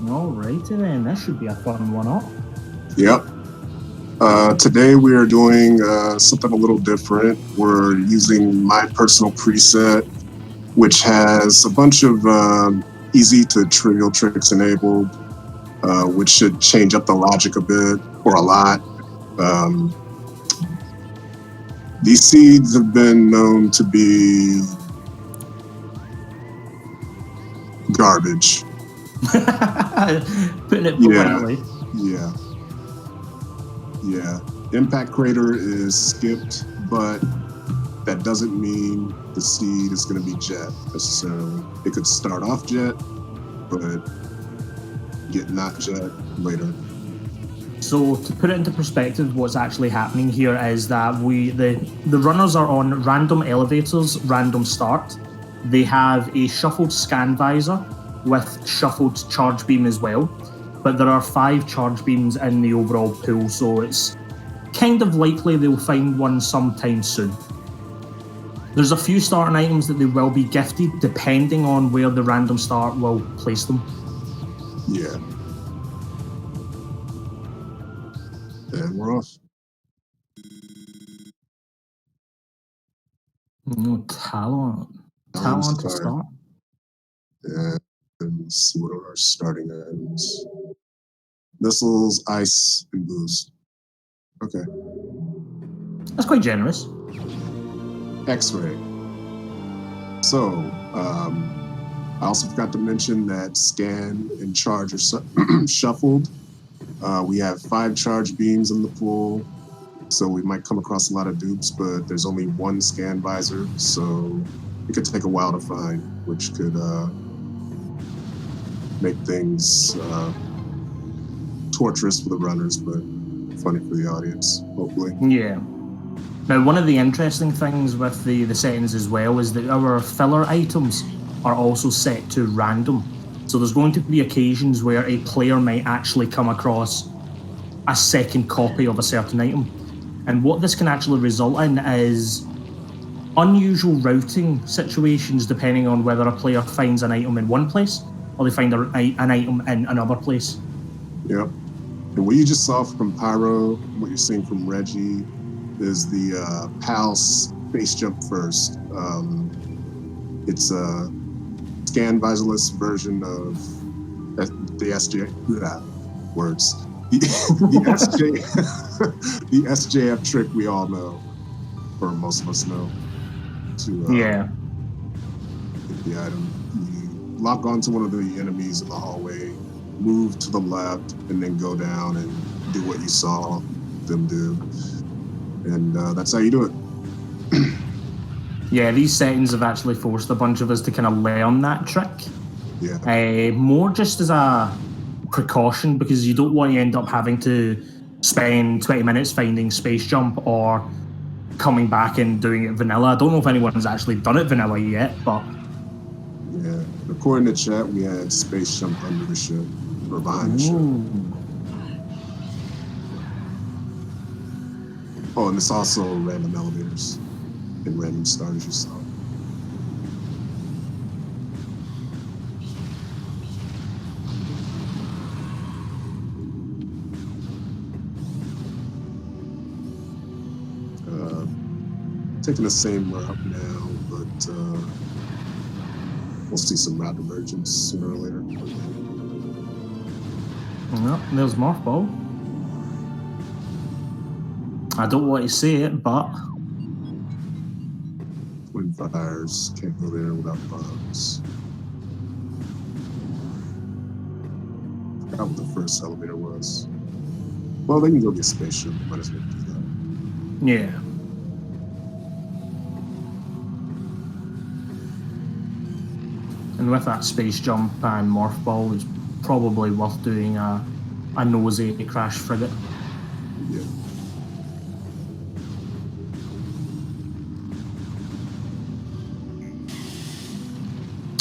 Alrighty then, that should be a fun one up. Yep. Today we are doing something a little different. We're using my personal preset, which has a bunch of easy to trivial tricks enabled, which should change up the logic a bit or a lot. Um, these seeds have been known to be garbage. Putting it politely. Yeah. Impact Crater is skipped, but that doesn't mean the seed is going to be jet necessarily. It could start off jet, but get not jet later. So to put it into perspective, what's actually happening here is that the runners are on random elevators, random start. They have a shuffled scan visor with shuffled charge beam as well, but there are 5 charge beams in the overall pool, so it's kind of likely they'll find one sometime soon. There's a few starting items that they will be gifted depending on where the random start will place them. Yeah. And we're off. Talent to start. And see what are our starting items. Missiles, ice, and boost. Okay. That's quite generous. X-ray. So, I also forgot to mention that scan and charge are shuffled. We have 5 charge beams in the pool, so we might come across a lot of dupes, but there's only 1 scan visor, so it could take a while to find, which could make things torturous for the runners, but funny for the audience, hopefully. Yeah. Now, one of the interesting things with the settings as well is that our filler items are also set to random. So there's going to be occasions where a player might actually come across a second copy of a certain item. And what this can actually result in is unusual routing situations depending on whether a player finds an item in one place or they find an item in another place. Yep. And what you just saw from Pyro, what you're seeing from Reggie, is the PAL space jump first. It's a scan visorless version of the SJ words. The SJF trick we all know, or most of us know, to get the item. You lock onto one of the enemies in the hallway, move to the left, and then go down and do what you saw them do. And that's how you do it. Yeah, these settings have actually forced a bunch of us to kind of learn that trick. Yeah. More just as a precaution, because you don't want to end up having to spend 20 minutes finding space jump or coming back and doing it vanilla. I don't know if anyone's actually done it vanilla yet, but... Yeah. According to chat, we had space jump under the ship, or behind the ship. Oh, and it's also random elevators and random stars you saw. Taking the same route now, but we'll see some route divergence sooner or later. No, there's Morph Ball. I don't want to say it, but... Twin fires, can't go there without bombs. I forgot what the first elevator was. Well, they can go get spaceship, might as well do that. Yeah. And with that space jump and morph ball, it's probably worth doing a nosy crash frigate. Yeah.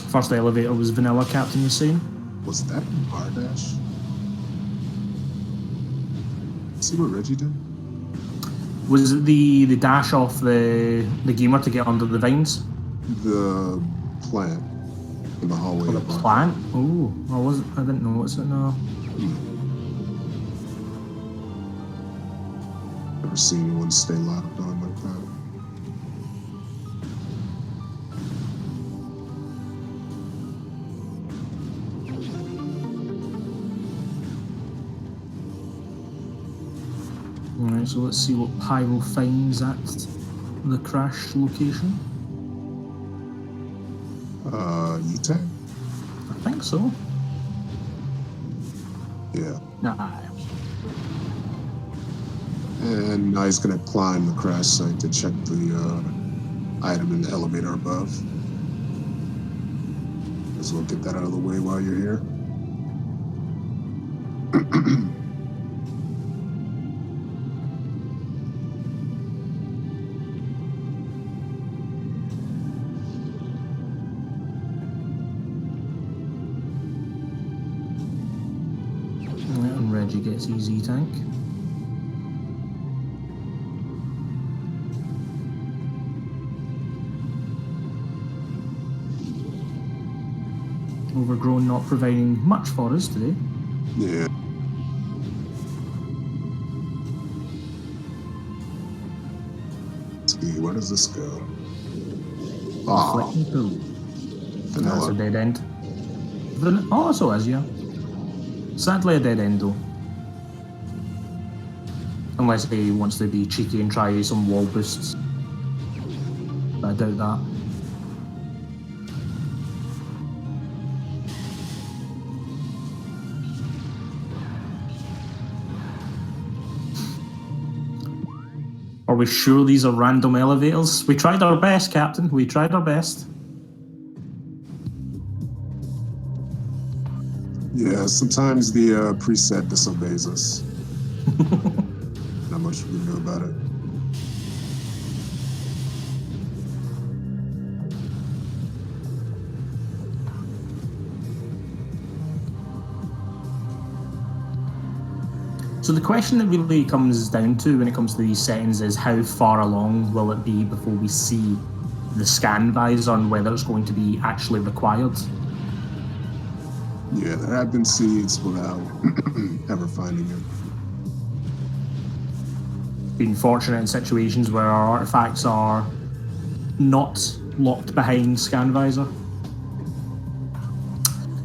First elevator was vanilla, Captain was saying. Was that R-Dash? See what Reggie did? Was it the dash off the gamer to get under the vines? The plant. in the hallway. For the plant? Oh, I didn't notice it now. Never seen anyone stay locked on like that. Alright, so let's see what Pyro finds at the crash location. E-Tech? I think so. Yeah. Nah. And now he's gonna climb the crash site to check the item in the elevator above. As well get that out of the way while you're here. And Reggie gets his E-Tank. Overgrown not providing much for us today. Yeah. Let's see, where does this go? Oh, That's a dead end. Oh, so is, yeah. Sadly a dead end though. Unless he wants to be cheeky and try some wall boosts. But I doubt that. Are we sure these are random elevators? We tried our best, Captain. We tried our best. Yeah, sometimes the preset disobeys us. Not much we can do about it. So the question that really comes down to when it comes to these settings is how far along will it be before we see the scan visor and whether it's going to be actually required. Yeah, there have been seeds without ever finding it. Been fortunate in situations where our artifacts are not locked behind scan visor.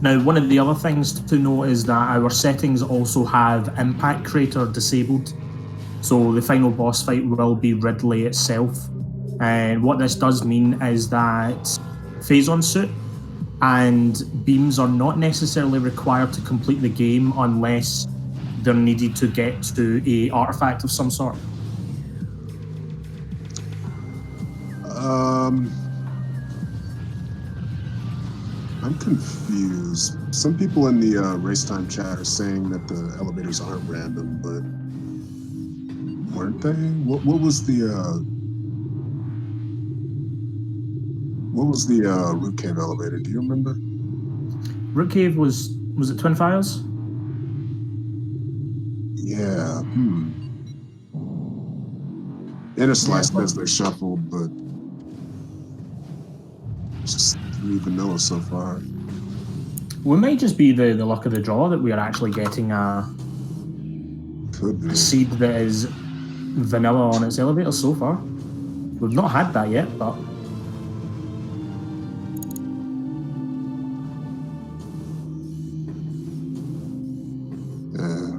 Now, one of the other things to note is that our settings also have impact crater disabled. So the final boss fight will be Ridley itself. And what this does mean is that phazon suit and beams are not necessarily required to complete the game unless they're needed to get to a artifact of some sort. I'm confused. Some people in the race time chat are saying that the elevators aren't random, but weren't they? What was the Root Cave elevator? Do you remember? Root Cave was it Twin Fires? Yeah. Inner Slice says they're shuffled, but just through vanilla so far. We might just be the luck of the draw that we are actually getting a seed that is vanilla on its elevator so far. We've not had that yet, but yeah,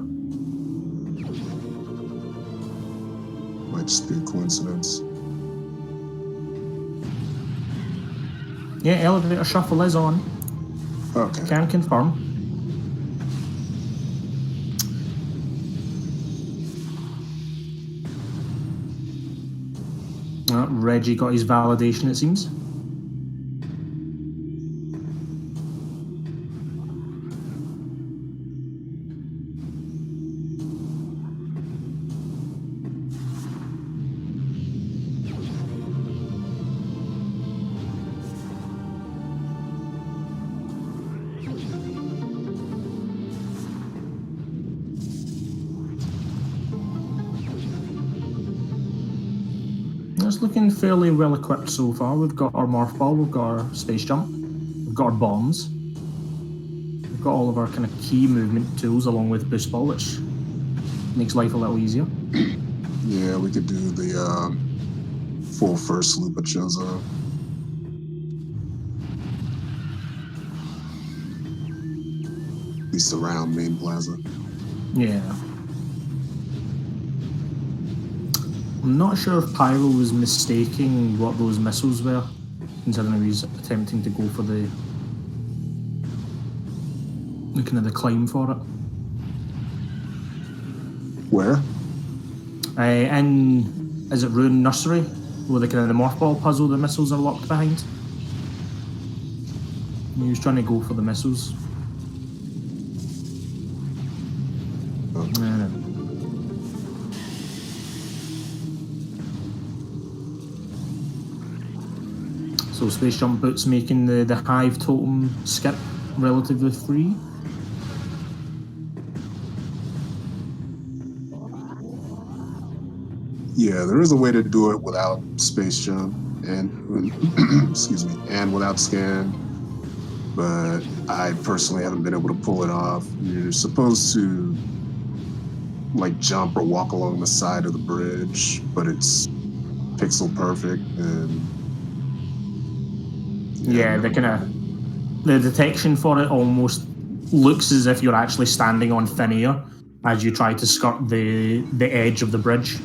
might just be a coincidence. yeah, elevator shuffle is on. Okay. Can confirm. Reggie got his validation, it seems. It's looking fairly well equipped so far. We've got our morph ball, we've got our space jump, we've got our bombs. We've got all of our kind of key movement tools along with boost ball, which makes life a little easier. Yeah, we could do the full first loop of Chozo. At least around main plaza. Yeah. I'm not sure if Pyro was mistaking what those missiles were, considering he was attempting to go for the kind of the climb for it. Where? Is it Ruin Nursery, where the kind of the morph ball puzzle the missiles are locked behind? He was trying to go for the missiles. Okay. So Space Jump Boots making the Hive Totem skip relatively free. Yeah, there is a way to do it without Space Jump and excuse me, and without Scan, but I personally haven't been able to pull it off. You're supposed to like jump or walk along the side of the bridge, but it's pixel perfect and yeah, the detection for it almost looks as if you're actually standing on thin air as you try to skirt the edge of the bridge.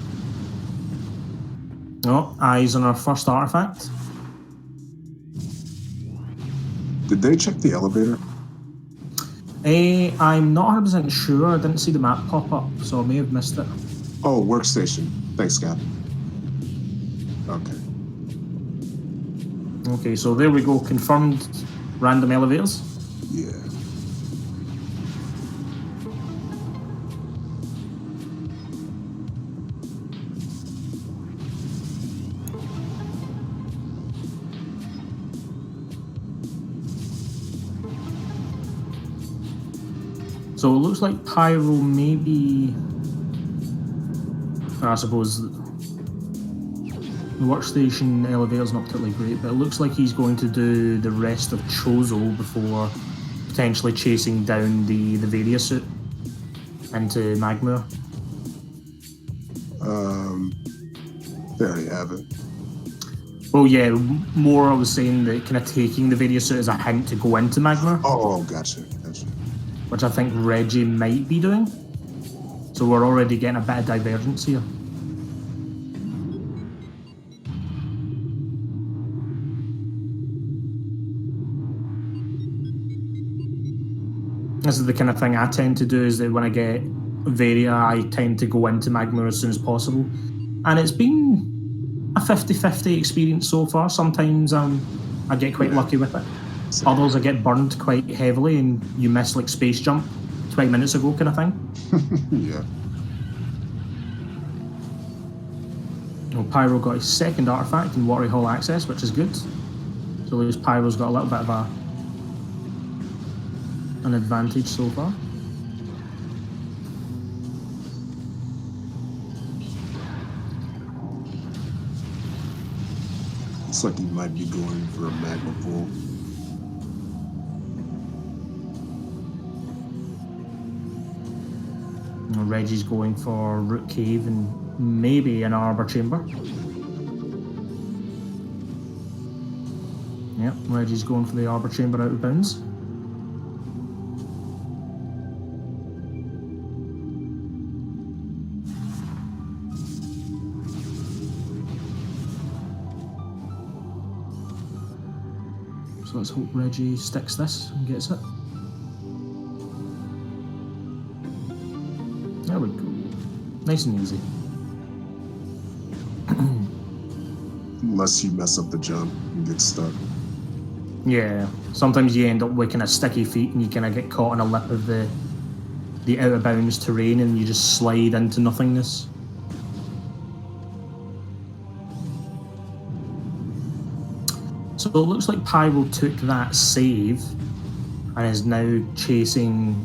Oh, eyes on our first artifact. Did they check the elevator? I'm not 100% sure. I didn't see the map pop up, so I may have missed it. Oh, workstation. Thanks, Scott. Okay. Okay, so there we go. Confirmed random elevators. Yeah. So it looks like Pyro maybe, I suppose, the workstation elevator's not particularly great, but it looks like he's going to do the rest of Chozo before potentially chasing down the Varia suit into Magmur. They already have it. Well, yeah, more I was saying that kind of taking the Varia suit as a hint to go into Magmur. Oh, gotcha. Which I think Reggie might be doing. So we're already getting a bit of divergence here. This is the kind of thing I tend to do, is that when I get Varia, I tend to go into Magmur as soon as possible. And it's been a 50-50 experience so far. Sometimes I get quite lucky with it. Others I get burned quite heavily and you miss like Space Jump 20 minutes ago kind of thing. Yeah. Well, Pyro got his second artifact in Watery Hall Access, which is good. So at least Pyro's got a little bit of an advantage so far. Looks like he might be going for a magma pull. Reggie's going for Root Cave and maybe an Arbor Chamber. Yep, Reggie's going for the Arbor Chamber out of bounds. So let's hope Reggie sticks this and gets it. There we go. Nice and easy. Unless you mess up the jump and get stuck. Yeah, sometimes you end up with kind of sticky feet and you kind of get caught on a lip of the out of bounds terrain and you just slide into nothingness. So it looks like Pyro took that save and is now chasing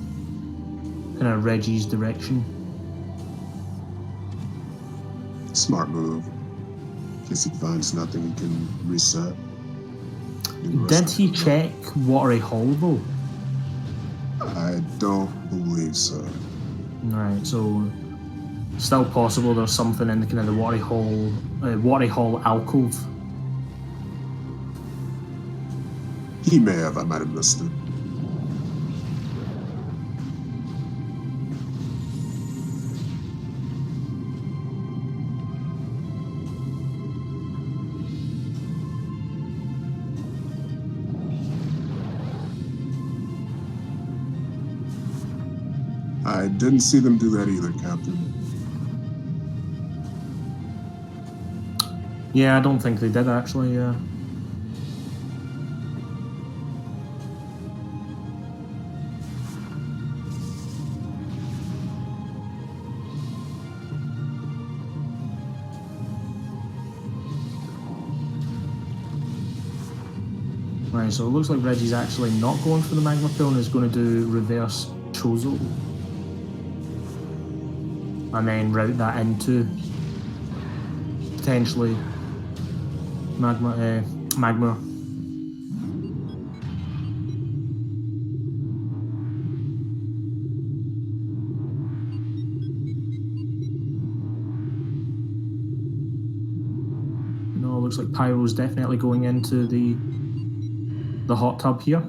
kind of Reggie's direction. Smart move. In case he finds nothing, he can reset. Did he check Watery Hall though? I don't believe so. Right, so still possible there's something in the kind of the Watery Hall alcove. He may have. I might have missed it. I didn't see them do that either, Captain. Yeah, I don't think they did actually, yeah. Right, so it looks like Reggie's actually not going for the magma pill and is going to do reverse Chozo. And then route that into potentially magma. No, it looks like Pyro's definitely going into the hot tub here.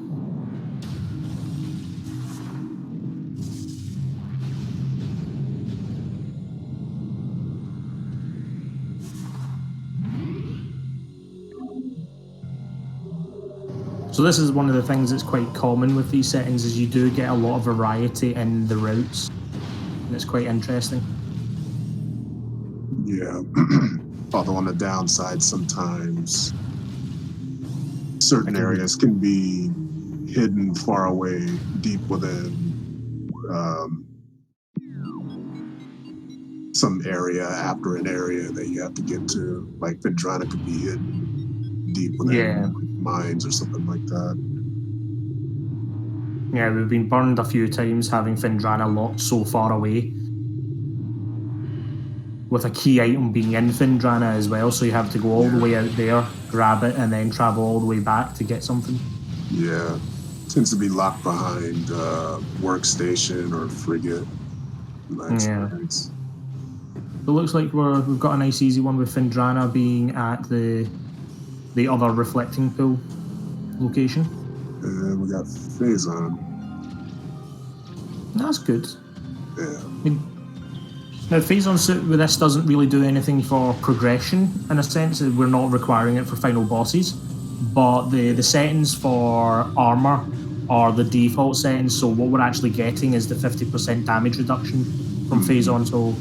So this is one of the things that's quite common with these settings, is you do get a lot of variety in the routes. And it's quite interesting. Yeah. Although on the downside, sometimes certain areas can be hidden far away, deep within some area after an area that you have to get to. Like Vendrana could be hidden deep within mines or something like that. Yeah, we've been burned a few times having Vendrana locked so far away, with a key item being in Vendrana as well, so you have to go all the way out there, grab it, and then travel all the way back to get something. Yeah. Tends to be locked behind workstation or frigate. Nice. It looks like we've got a nice easy one with Vendrana being at the other reflecting pool location. And we got Phazon. That's good. Yeah. Now, Phazon suit with this doesn't really do anything for progression, in a sense. We're not requiring it for final bosses, but the settings for armor are the default settings, so what we're actually getting is the 50% damage reduction from Phazon, so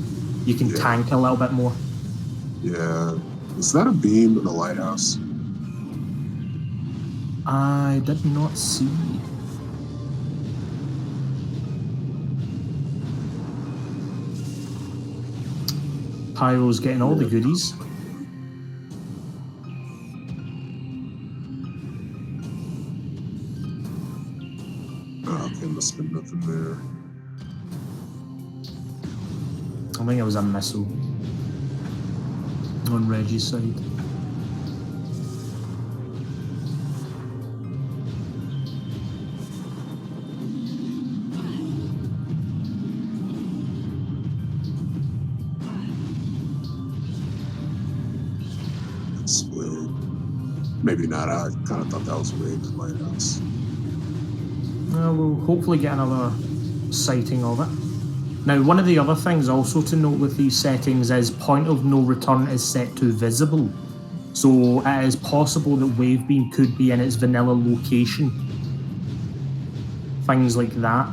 you can tank a little bit more. Yeah. Is that a beam in the lighthouse? I did not see. Pyro's getting all the goodies. Oh, okay, must have been nothing there. I think it was a missile on Reggie's side. Maybe not. I kind of thought that was Wade's lighthouse. We'll hopefully get another sighting of it. Now, one of the other things also to note with these settings is point of no return is set to visible. So it is possible that Wave Beam could be in its vanilla location. Things like that.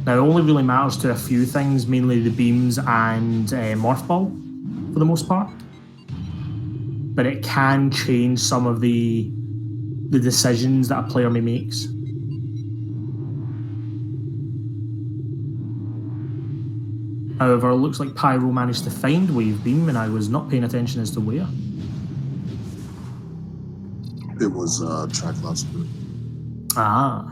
Now, it only really matters to a few things, mainly the beams and Morph Ball, for the most part. But it can change some of the decisions that a player may make. However, it looks like Pyro managed to find Wave Beam, and I was not paying attention as to where. It was Triclops. Ah.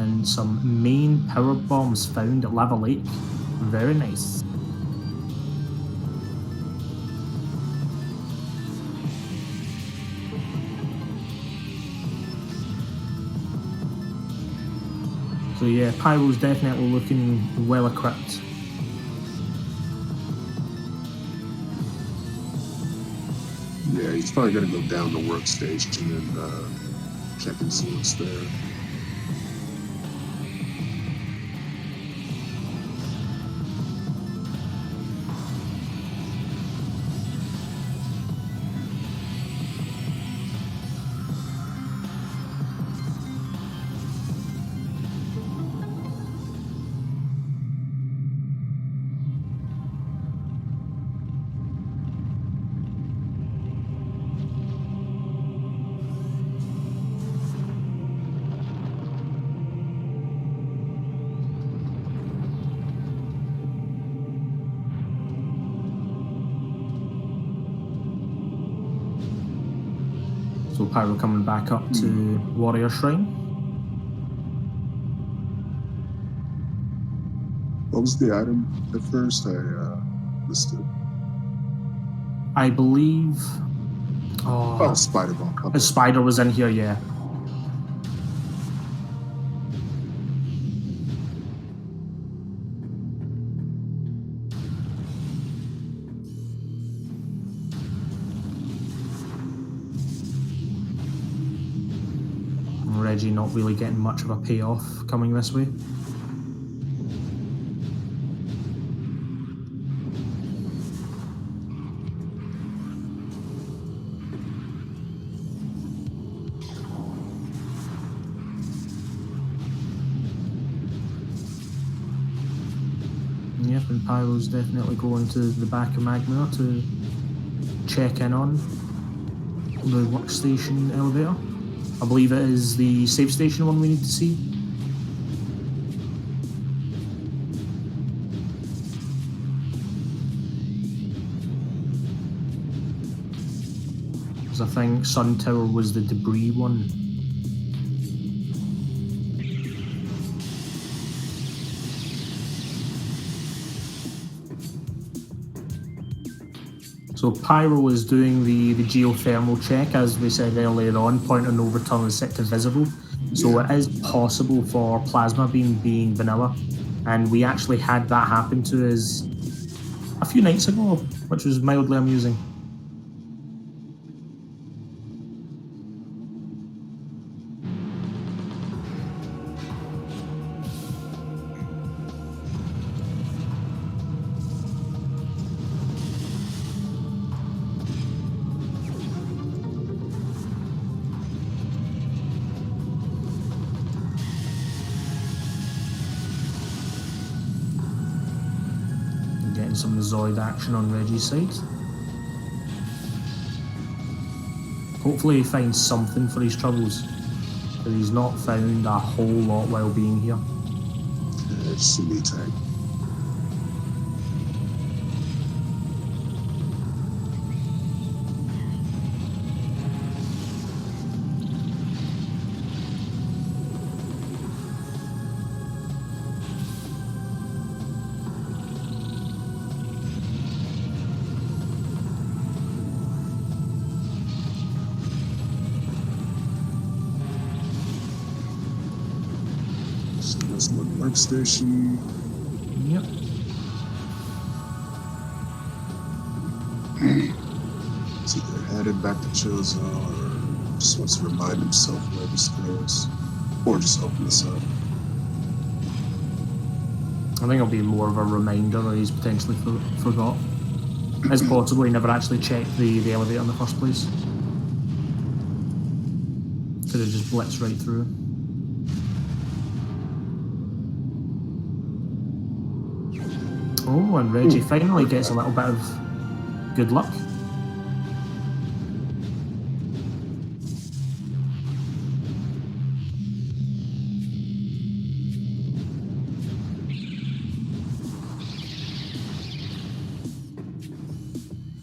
and some main power bombs found at Lava Lake. Very nice. So yeah, Pyro's definitely looking well equipped. Yeah, he's probably gonna go down the workstation and check and see what's there. So Pyro coming back up to Warrior Shrine. What was the item at first? I missed it. I believe... Oh, spider bomb. A spider was in here, yeah. Reggie not really getting much of a payoff coming this way. Yep, and Pyro's definitely going to the back of Magma to check in on the workstation elevator. I believe it is the save station one we need to see. Because I think Sun Tower was the debris one. So Pyro is doing the geothermal check, as we said earlier on, point of no return is set to visible. So it is possible for Plasma Beam being vanilla. And we actually had that happen to us a few nights ago, which was mildly amusing. Getting some Zoid action on Reggie's side. Hopefully he finds something for his troubles, but he's not found a whole lot while being here. It's silly tag. That's my workstation. Yep. He's either headed back to Chill Zone or just wants to remind himself where this goes. Or just open this up. I think it'll be more of a reminder that he's potentially forgot. It's possible he never actually checked the elevator in the first place. Could have just blitzed right through. Oh, and Reggie finally gets a little bit of good luck.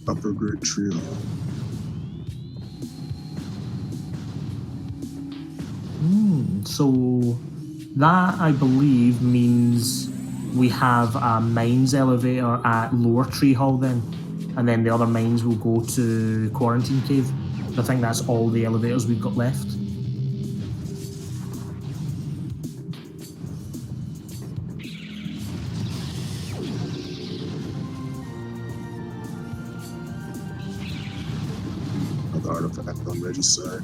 Upper Grid Trio. So That, I believe, means we have a mines elevator at Lower Tree Hall then. And then the other mines will go to Quarantine Cave. I think that's all the elevators we've got left. Another artifact on Reggie's side.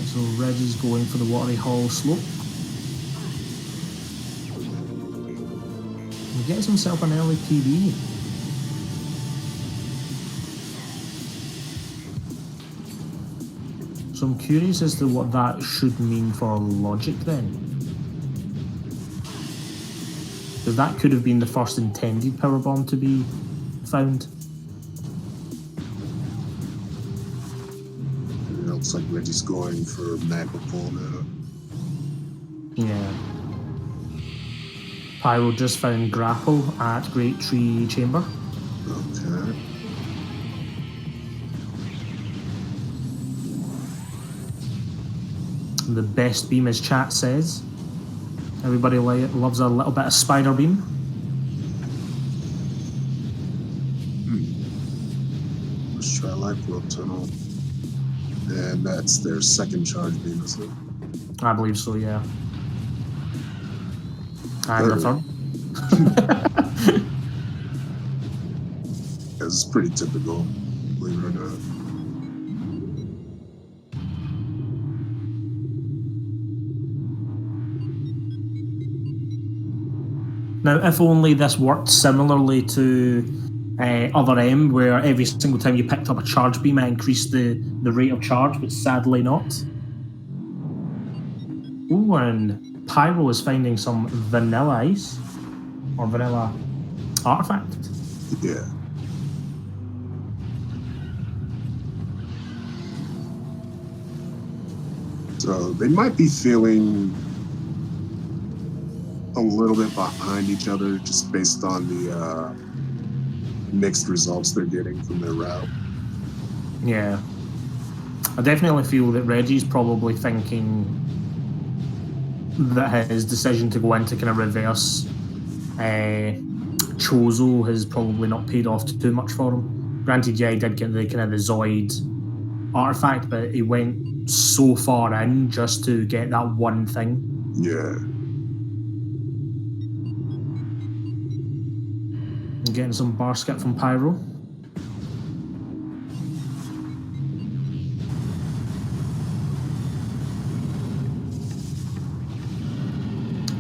So Reggie's going for the Watery Hall slope. He gets himself an early PB. So I'm curious as to what that should mean for logic then. Because that could have been the first intended power bomb to be found. It looks like Reggie's going for magma pull now. Yeah. Pyro just found grapple at Great Tree Chamber. Okay. The best beam, as chat says. Everybody loves a little bit of spider beam. Let's try light flow tunnel. And that's their second charge beam, isn't it? I believe so, yeah. And the third. This is pretty typical, believe it or not. Now, if only this worked similarly to Other M, where every single time you picked up a charge beam, it increased the rate of charge, but sadly not. Ooh, and Pyro is finding some vanilla ice, or vanilla artifact. Yeah. So they might be feeling a little bit behind each other just based on the mixed results they're getting from their route. Yeah. I definitely feel that Reggie's probably thinking that his decision to go into kind of reverse Chozo has probably not paid off too much for him. Granted, yeah, he did get the kind of the Zoid artifact, but he went so far in just to get that one thing. Yeah. And getting some bar skip from Pyro.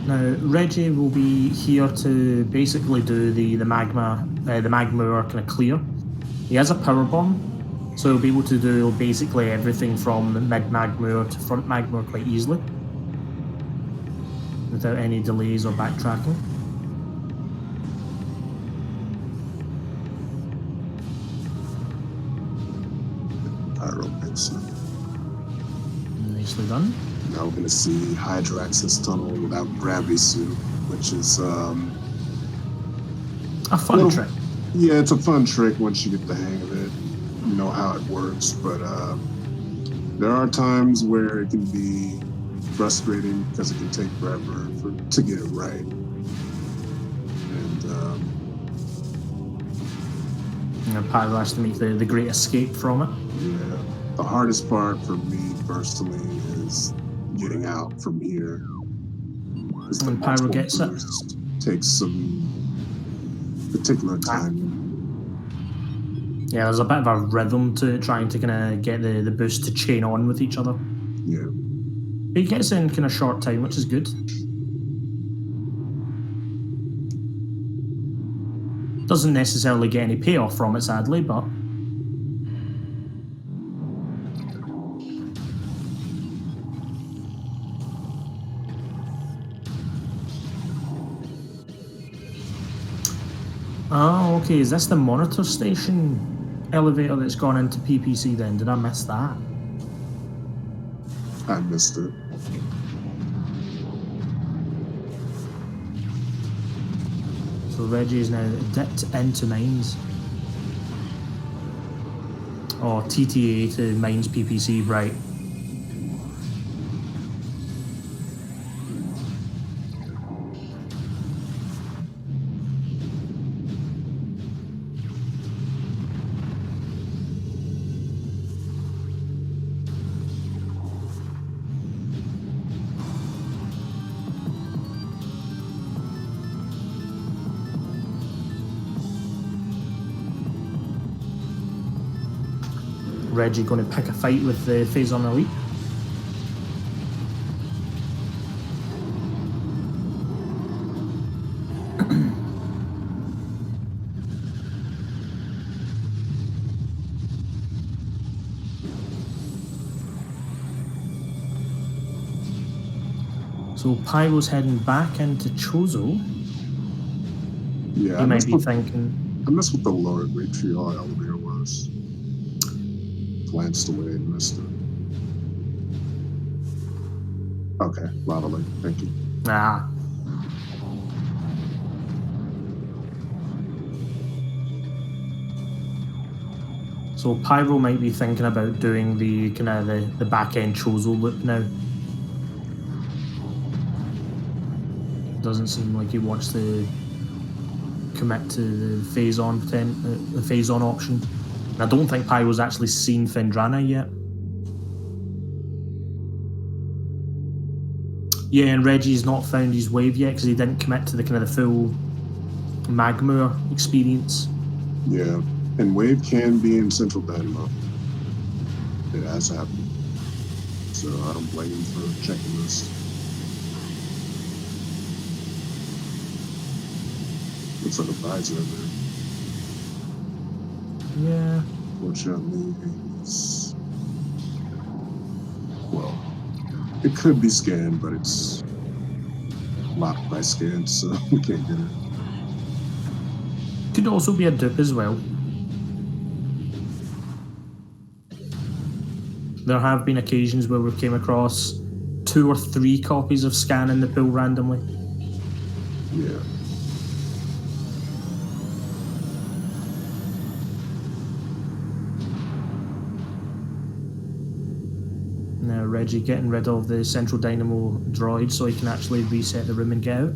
Now, Reggie will be here to basically do the magma kind of clear. He has a power bomb, so he'll be able to do basically everything from mid magma to front magma quite easily, without any delays or backtracking. Pyro picks up. Nicely done. Now we're going to see Hydra access tunnel without gravity suit, which is a fun trick. Yeah, it's a fun trick once you get the hang of it. You know how it works, but there are times where it can be frustrating because it can take forever to get it right. And Pyro has to make the great escape from it. Yeah, the hardest part for me personally is getting out from here. When Pyro gets it, takes some particular time. Yeah, there's a bit of a rhythm to it, trying to kind of get the boost to chain on with each other. Yeah. But he gets in kind of short time, which is good. Doesn't necessarily get any payoff from it, sadly, but... Oh, okay, is this the monitor station elevator that's gone into PPC then? Did I miss that? I missed it. So Reggie is now dipped into mines. Oh, TTA to Mines PPC, right. Reggie going to pick a fight with the Phazon Elite. So Pyro's heading back into Chozo. Yeah, He might be thinking. I missed what the lower Montreal elevator was. Glanced away and missed it. Okay, Lava Lake, thank you. Ah. So Pyro might be thinking about doing the kind of the back end Chozo loop now. Doesn't seem like he wants to commit to the Phazon option. And I don't think Pyro's actually seen Fendrana yet. Yeah, and Reggie's not found his wave yet because he didn't commit to the kind of the full Magma experience. Yeah, and wave can be in Central Dynamo. It has happened. So I don't blame him for checking this. Looks like a visor there. Yeah. Fortunately, it's... Well, it could be scanned, but it's locked by scan, so we can't get it. Could also be a dupe as well. There have been occasions where we've came across 2 or 3 copies of Scan in the pool randomly. Yeah. Now Reggie getting rid of the Central Dynamo droid so he can actually reset the room and get out.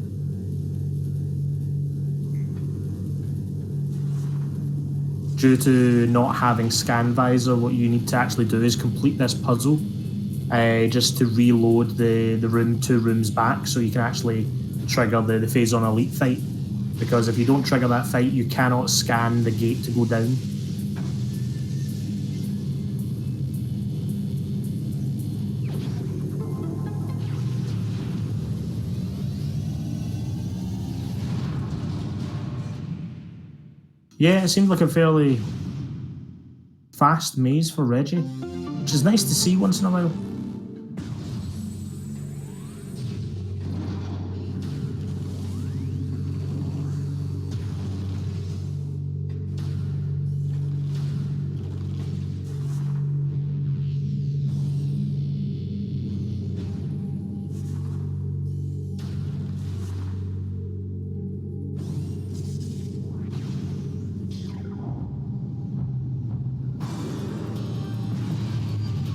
Due to not having Scan Visor, what you need to actually do is complete this puzzle just to reload the room 2 rooms back so you can actually trigger the Phazon Elite fight. Because if you don't trigger that fight, you cannot scan the gate to go down. Yeah, it seemed like a fairly fast maze for Reggie, which is nice to see once in a while.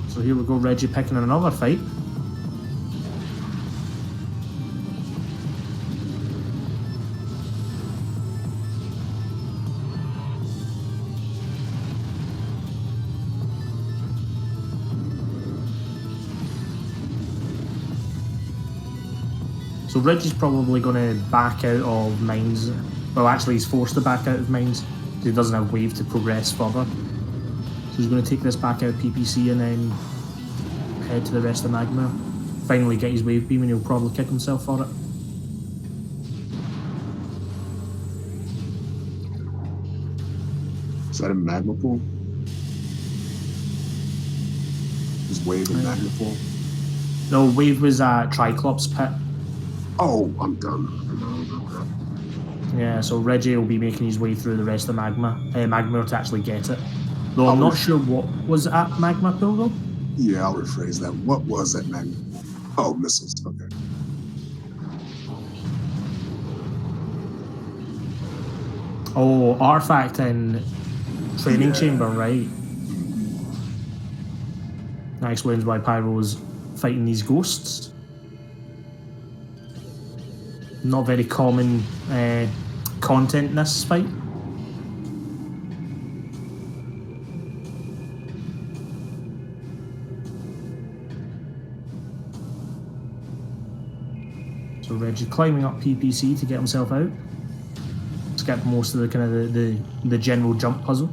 So here we go, Reggie picking another fight. So Reggie's probably going to back out of Mines. Well, actually he's forced to back out of Mines because he doesn't have wave to progress further. So he's going to take this back out of PPC and then head to the rest of Magma. Finally get his wave beam and he'll probably kick himself for it. Is that a magma pool? Is wave a magma pool? No, wave was at Triclops pit. Oh, I'm done. Yeah, so Reggie will be making his way through the rest of Magma to actually get it. Though I'm not sure what was at Magma Pool though. Yeah, I'll rephrase that. What was that magma? Oh, missiles. Okay. Oh, artifact in training chamber, right? That explains why Pyro is fighting these ghosts. Not very common content in this fight. So Reggie climbing up PPC to get himself out. Skip most of the kind of the general jump puzzle.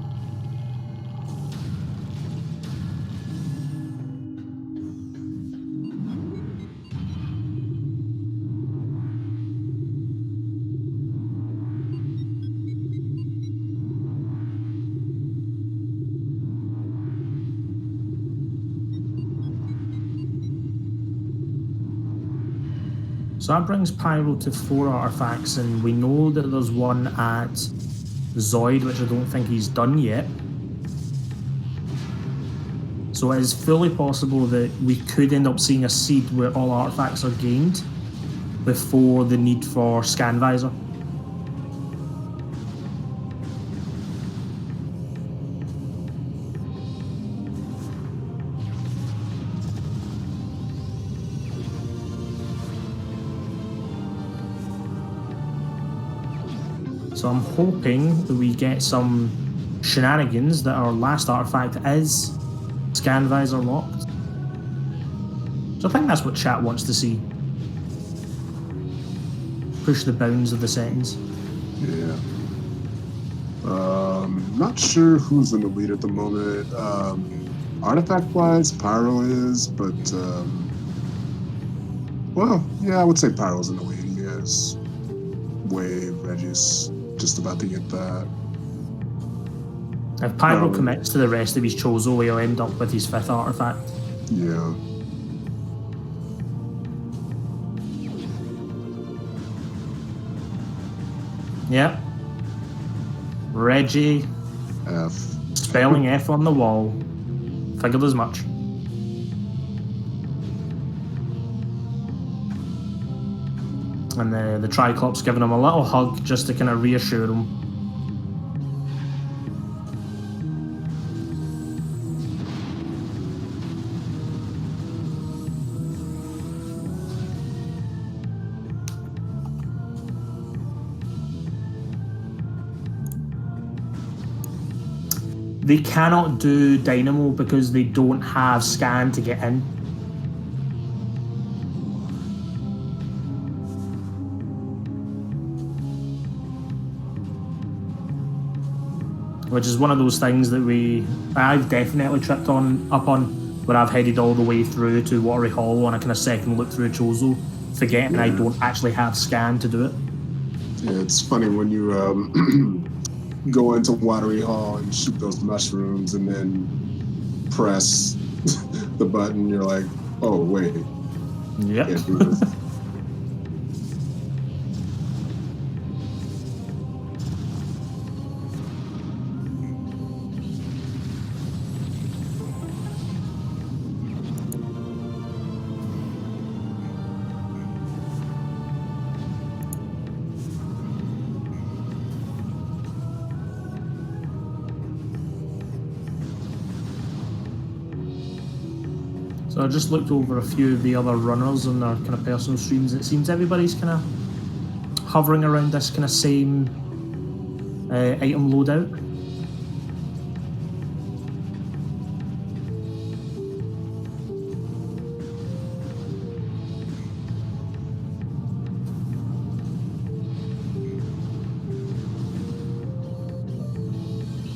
So that brings Pyro to 4 artifacts, and we know that there's one at Zoid, which I don't think he's done yet. So it is fully possible that we could end up seeing a seed where all artifacts are gained before the need for Scan Visor. So I'm hoping that we get some shenanigans that our last artifact is Scan Visor locked. So I think that's what chat wants to see. Push the bounds of the settings. Yeah. Not sure who's in the lead at the moment. Artifact-wise, Pyro is, but well, yeah, I would say Pyro's in the lead. He has Wave, Reggie's just about to get that. If Pyro commits to the rest of his Chozo, he'll end up with his 5th artifact. Yeah. Yep. Reggie. F. Spelling F on the wall. Figured as much. And the Triclops giving him a little hug just to kind of reassure him. They cannot do Dynamo because they don't have Scan to get in. Which is one of those things that I've definitely tripped up on, where I've headed all the way through to Watery Hollow on a kind of second look through Chozo, forgetting I don't actually have Scan to do it. Yeah, it's funny when you go into Watery Hall and shoot those mushrooms and then press the button, you're like, oh wait. Yep. Can't do this. So I just looked over a few of the other runners on their kind of personal streams. It seems everybody's kind of hovering around this kind of same item loadout.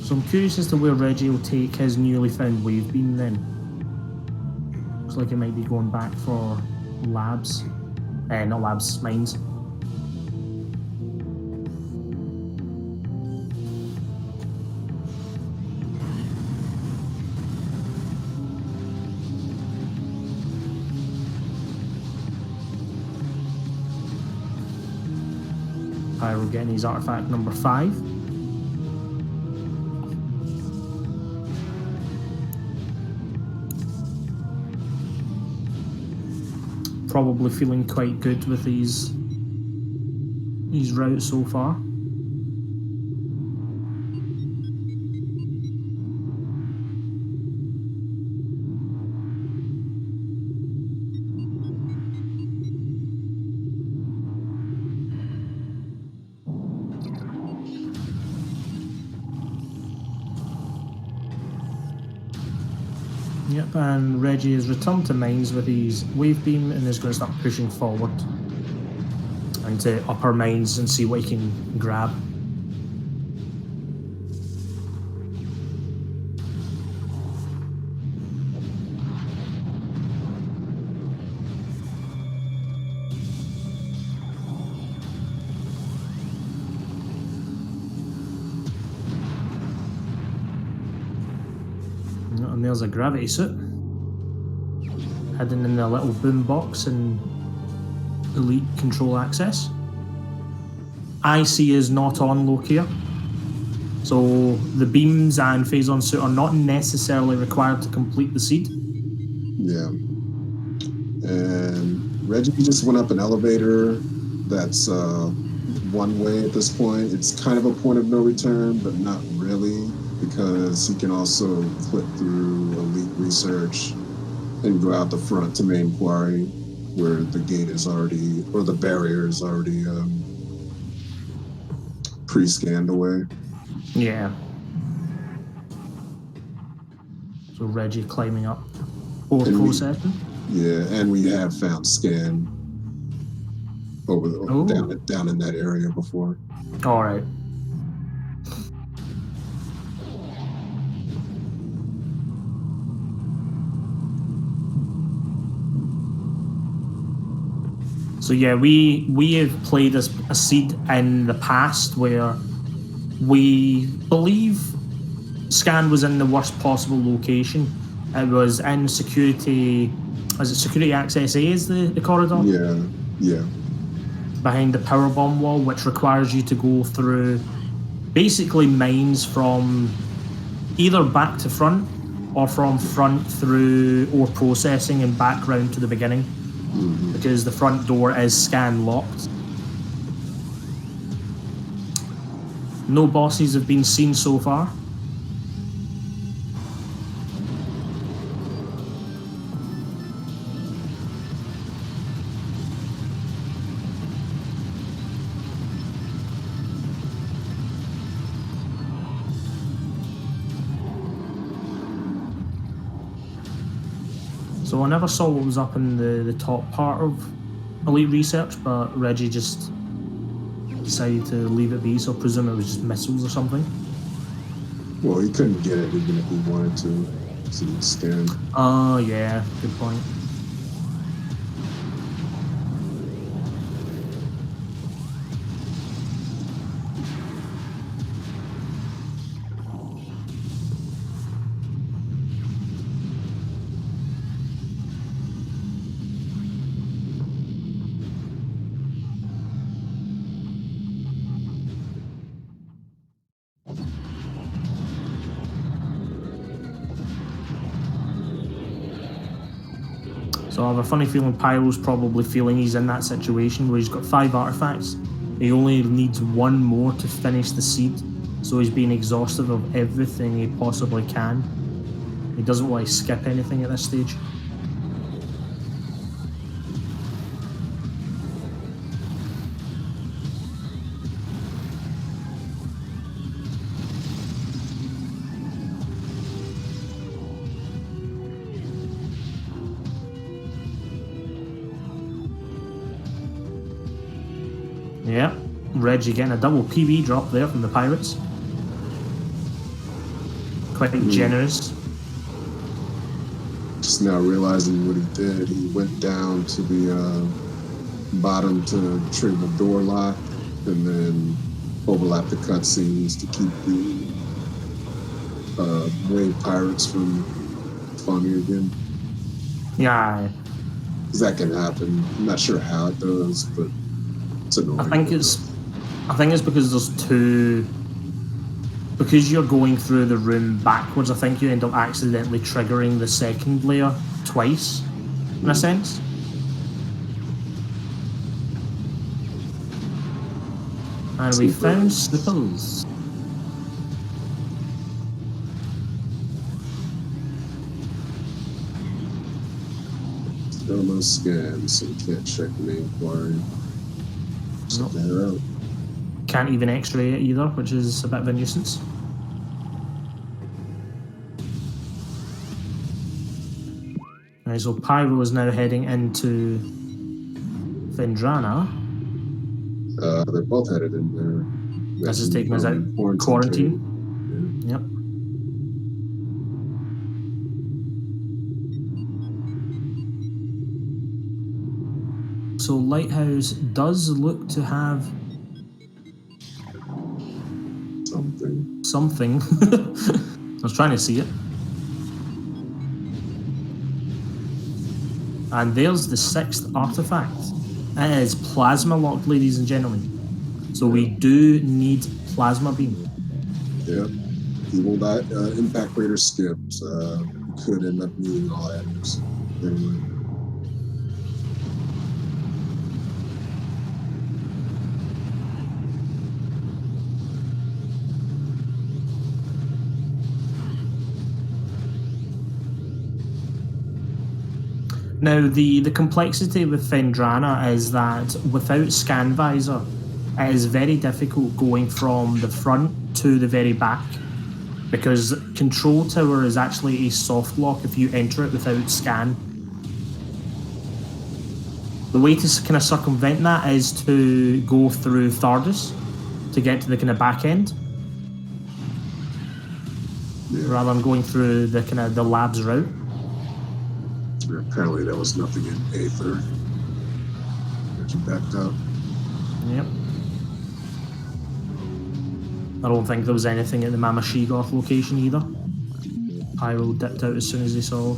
So I'm curious as to where Reggie will take his newly found wave beam then. Looks like it might be going back for labs. Not labs, mines. Pyro getting his artifact number 5. Probably feeling quite good with his route so far. Yep, and Reggie has returned to mines with his wave beam and is going to start pushing forward into upper mines and see what he can grab. And there's a gravity suit hidden in the little boom box and elite control access. IC is not on Lokia, so the beams and phazon suit are not necessarily required to complete the seed. Yeah. And Reggie just went up an elevator that's one way at this point. It's kind of a point of no return, but not really, because he can also clip through elite research and go out the front to main quarry, where the gate is already, or the barrier is already pre-scanned away. Yeah. So Reggie climbing up or processing. Yeah, and we have found scan over down in that area before. All right. So yeah, we have played a seed in the past where we believe Scan was in the worst possible location. It was in security. Is it security access A? Is the corridor? Yeah. Behind the power bomb wall, which requires you to go through basically mines from either back to front or from front through ore processing and back round to the beginning. Mm-hmm. Because the front door is scan locked. No bosses have been seen so far. So I never saw what was up in the top part of Elite Research, but Reggie just decided to leave it be, so I presume it was just missiles or something. Well, he couldn't get it even if he wanted to, so he'd scan. Oh, yeah, good point. So I have a funny feeling Pyro's probably feeling he's in that situation where he's got 5 artifacts. He only needs 1 more to finish the seed, so he's being exhaustive of everything he possibly can. He doesn't want to skip anything at this stage. Yeah, Reggie getting a double PB drop there from the Pirates. Quite generous. Just now realizing what he did, he went down to the bottom to trigger the door lock and then overlap the cutscenes to keep the wave pirates from spawning again. Yeah. Because that can happen. I'm not sure how it does, but it's annoying. I think it's because there's 2. Because you're going through the room backwards, I think you end up accidentally triggering the second layer twice, in a sense. And we found Snipples. Still no scan, so we can't check the main quarry. Nope. They're out. Can't even x-ray it either, which is a bit of a nuisance. Right, so Pyro is now heading into Vendrana. They're both headed in there. This is taking us out quarantine. Yeah. Yep. So Lighthouse does look to have something. I was trying to see it. And there's the 6th artifact. It is plasma locked, ladies and gentlemen. So we do need plasma beam. Yeah. Even that impact raider skipped, could end up needing all adders. Anyway. Now, the complexity with Vendrana is that without scan visor, it is very difficult going from the front to the very back, because control tower is actually a soft lock if you enter it without scan. The way to kind of circumvent that is to go through Thardus to get to the kind of back end, rather than going through the kind of the labs route. Apparently there was nothing in Aether. Got you backed up. Yep. I don't think there was anything at the Mama Sheegoth location either. Pyro dipped out as soon as he saw.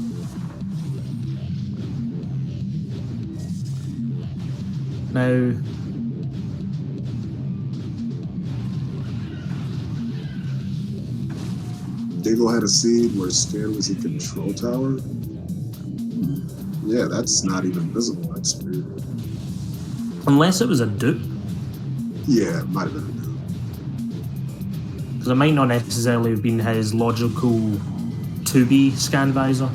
Now, Diggle had a seed where Scan was a control tower. Yeah, that's not even visible. That's weird. unless it was a dupe, Yeah, it might have been a dupe. because it might not necessarily have been his logical 2B scan visor.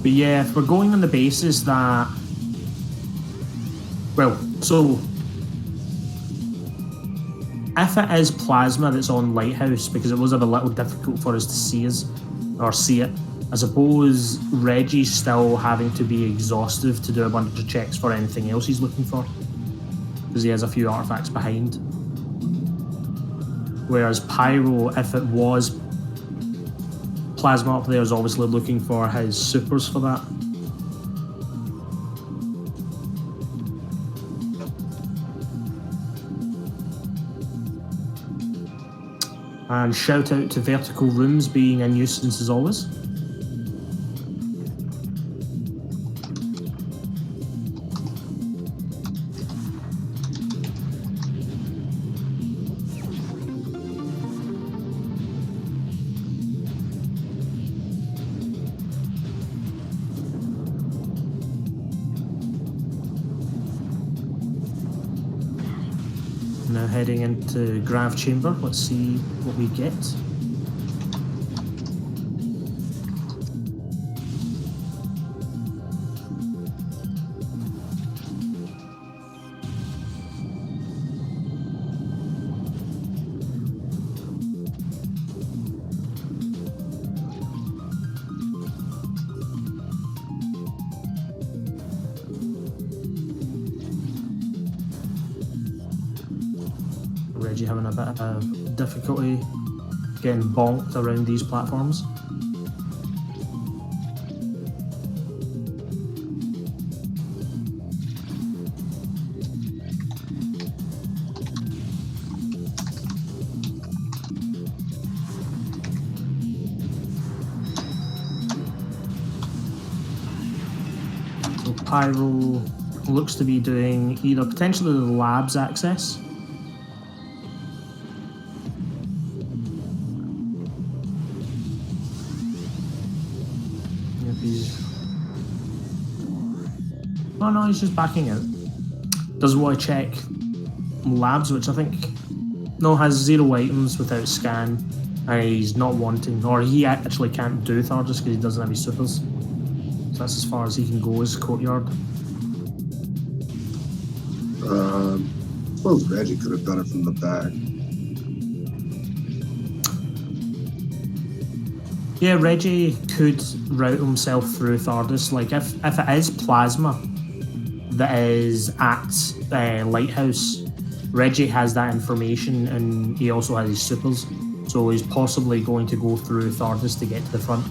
But yeah, if we're going on the basis that, well, so if it is plasma that's on Lighthouse, because it was a little difficult for us to see it, I suppose Reggie's still having to be exhaustive to do a bunch of checks for anything else he's looking for, because he has a few artifacts behind. Whereas Pyro, if it was plasma up there, is obviously looking for his supers for that. And shout out to vertical rooms being a nuisance as always. Now heading into Grav Chamber, let's see what we get. Reggie having a bit of difficulty getting bonked around these platforms. So Pyro looks to be doing either potentially the labs access, oh no, he's just backing out. Doesn't want to check labs, which I think has 0 items without scan, and he's not wanting, or he actually can't do Thardus because he doesn't have his supers. So that's as far as he can go as Courtyard. I suppose Reggie could have done it from the back. Yeah, Reggie could route himself through Thardus. Like, if it is Plasma that is at Lighthouse, Reggie has that information and he also has his supers. So he's possibly going to go through Thardus to get to the front.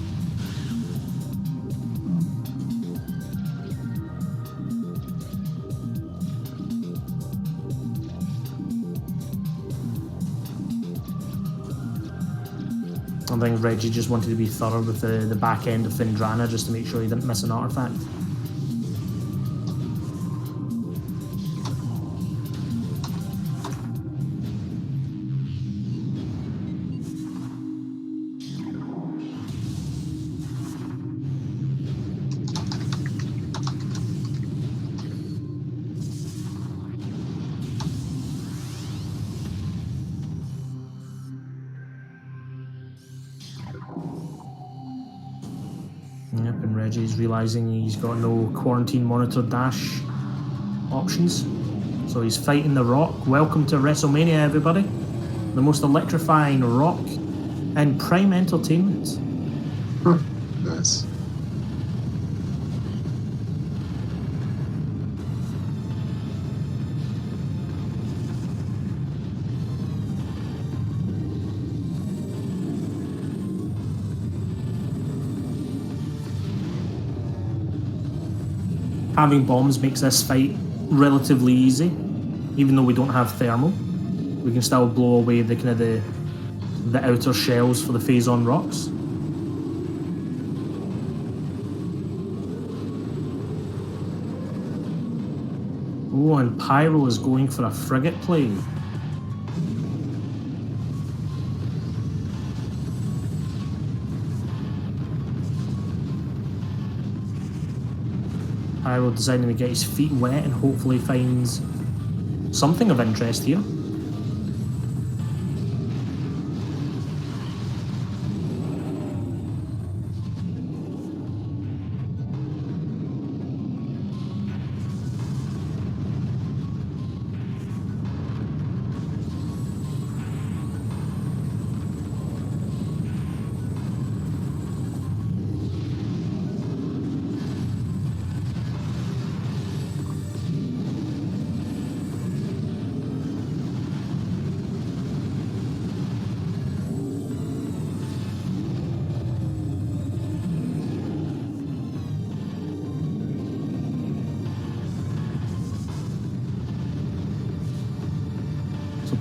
I think Reggie just wanted to be thorough with the back end of Findrana just to make sure he didn't miss an artifact. Yep, and Reggie's realising he's got no quarantine monitor dash options. So he's fighting the Rock. Welcome to WrestleMania, everybody. The most electrifying Rock in Prime Entertainment. Nice. Having bombs makes this fight relatively easy, even though we don't have thermal. We can still blow away the kind of the outer shells for the phase-on rocks. Oh, and Pyro is going for a frigate play. Pyro deciding to get his feet wet and hopefully finds something of interest here.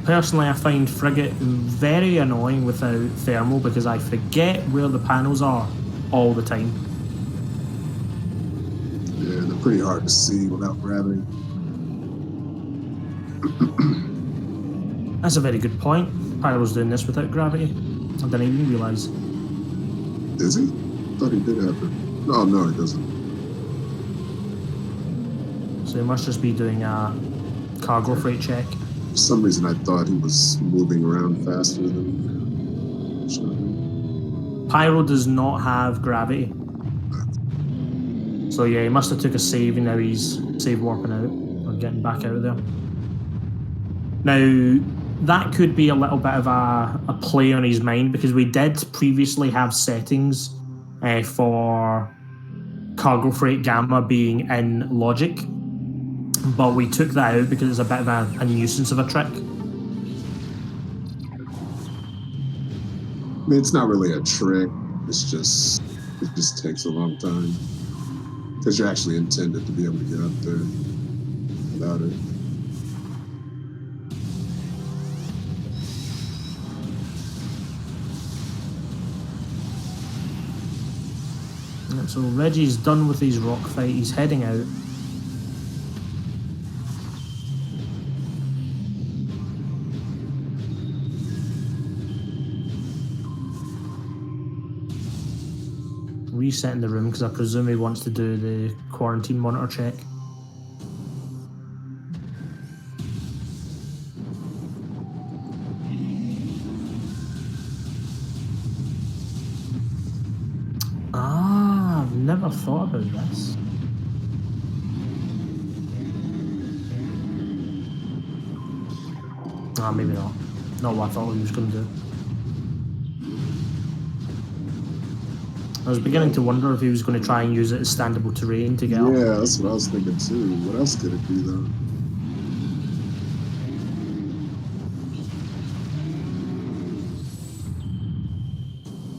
Personally, I find Frigate very annoying without thermal because I forget where the panels are all the time. Yeah, they're pretty hard to see without gravity. That's a very good point. Pyro's doing this without gravity. I didn't even realise. Is he? Thought he did have it. Oh, no, he doesn't. So he must just be doing a cargo freight check. For some reason, I thought he was moving around faster than... Pyro does not have gravity. So yeah, he must have took a save and now he's save warping out, or getting back out of there. Now, that could be a little bit of a play on his mind because we did previously have settings for cargo freight gamma being in logic. But we took that out because it's a bit of a nuisance of a trick. I mean, it's not really a trick. It just takes a long time because you're actually intended to be able to get up there without it. Yep, so Reggie's done with his rock fight. He's heading out. Resetting the room because I presume he wants to do the quarantine monitor check. Ah, I've never thought about this. Ah, maybe not. Not what I thought he was going to do. I was beginning to wonder if he was going to try and use it as standable terrain to get up. Yeah, that's what I was thinking too. What else could it be though?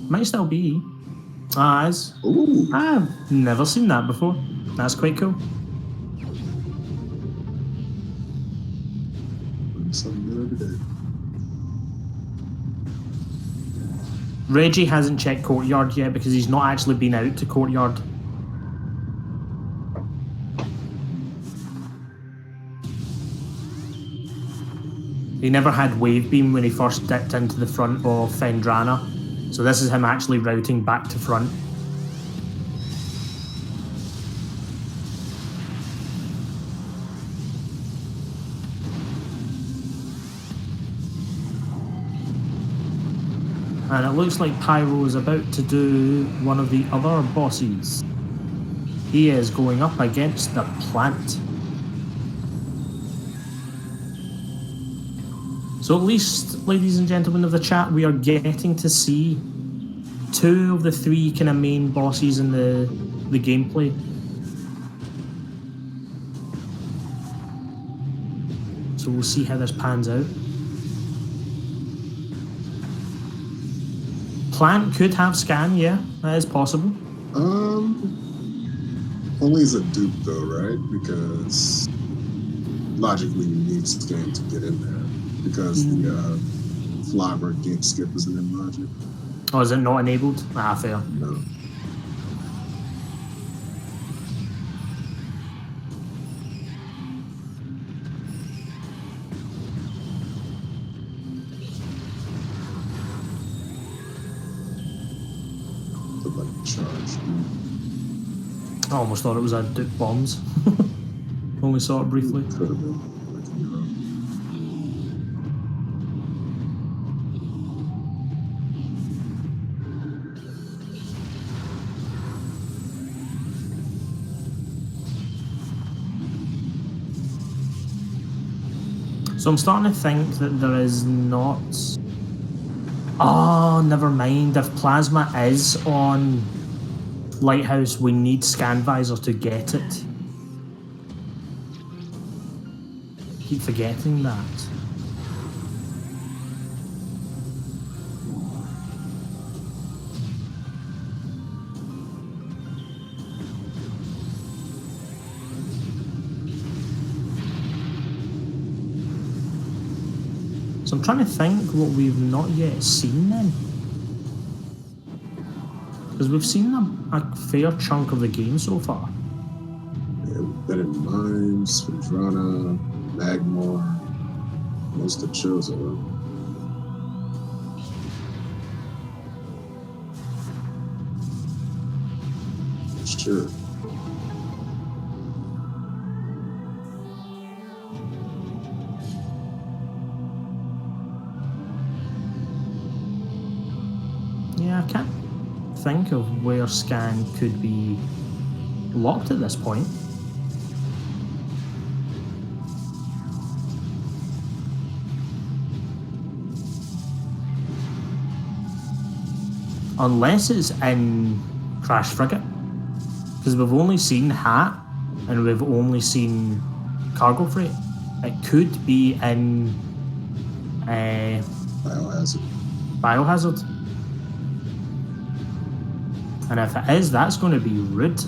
Might still be. As Ooh. I've never seen that before. That's quite cool. Something new every day. Reggie hasn't checked Courtyard yet because he's not actually been out to Courtyard. He never had Wave Beam when he first dipped into the front of Fendrana, so this is him actually routing back to front. And it looks like Pyro is about to do one of the other bosses. He is going up against the plant. So at least, ladies and gentlemen of the chat, we are getting to see 2 of the 3 kind of main bosses in the gameplay. So we'll see how this pans out. Plant could have scan, yeah, that is possible. Only as a dupe though, right? Because logically you need scan to get in there. Because the Flybird game skip isn't in logic. Oh, is it not enabled? Ah, fair. No. Charge. I almost thought it was a Duke Bombs. Only saw it briefly. Could have been. So I'm starting to think that there is not... Oh, never mind. If Plasma is on Lighthouse, we need Scan Visor to get it. Keep forgetting that. So I'm trying to think what we've not yet seen then. Because we've seen a fair chunk of the game so far. Yeah, we've been in Mines, Fendrana, Magmore, most of Chozo. Sure. Yeah, I can't think of where Scan could be locked at this point. Unless it's in Crash Frigate. Because we've only seen Hat and we've only seen Cargo Freight. It could be in Biohazard. And if it is, that's going to be rude.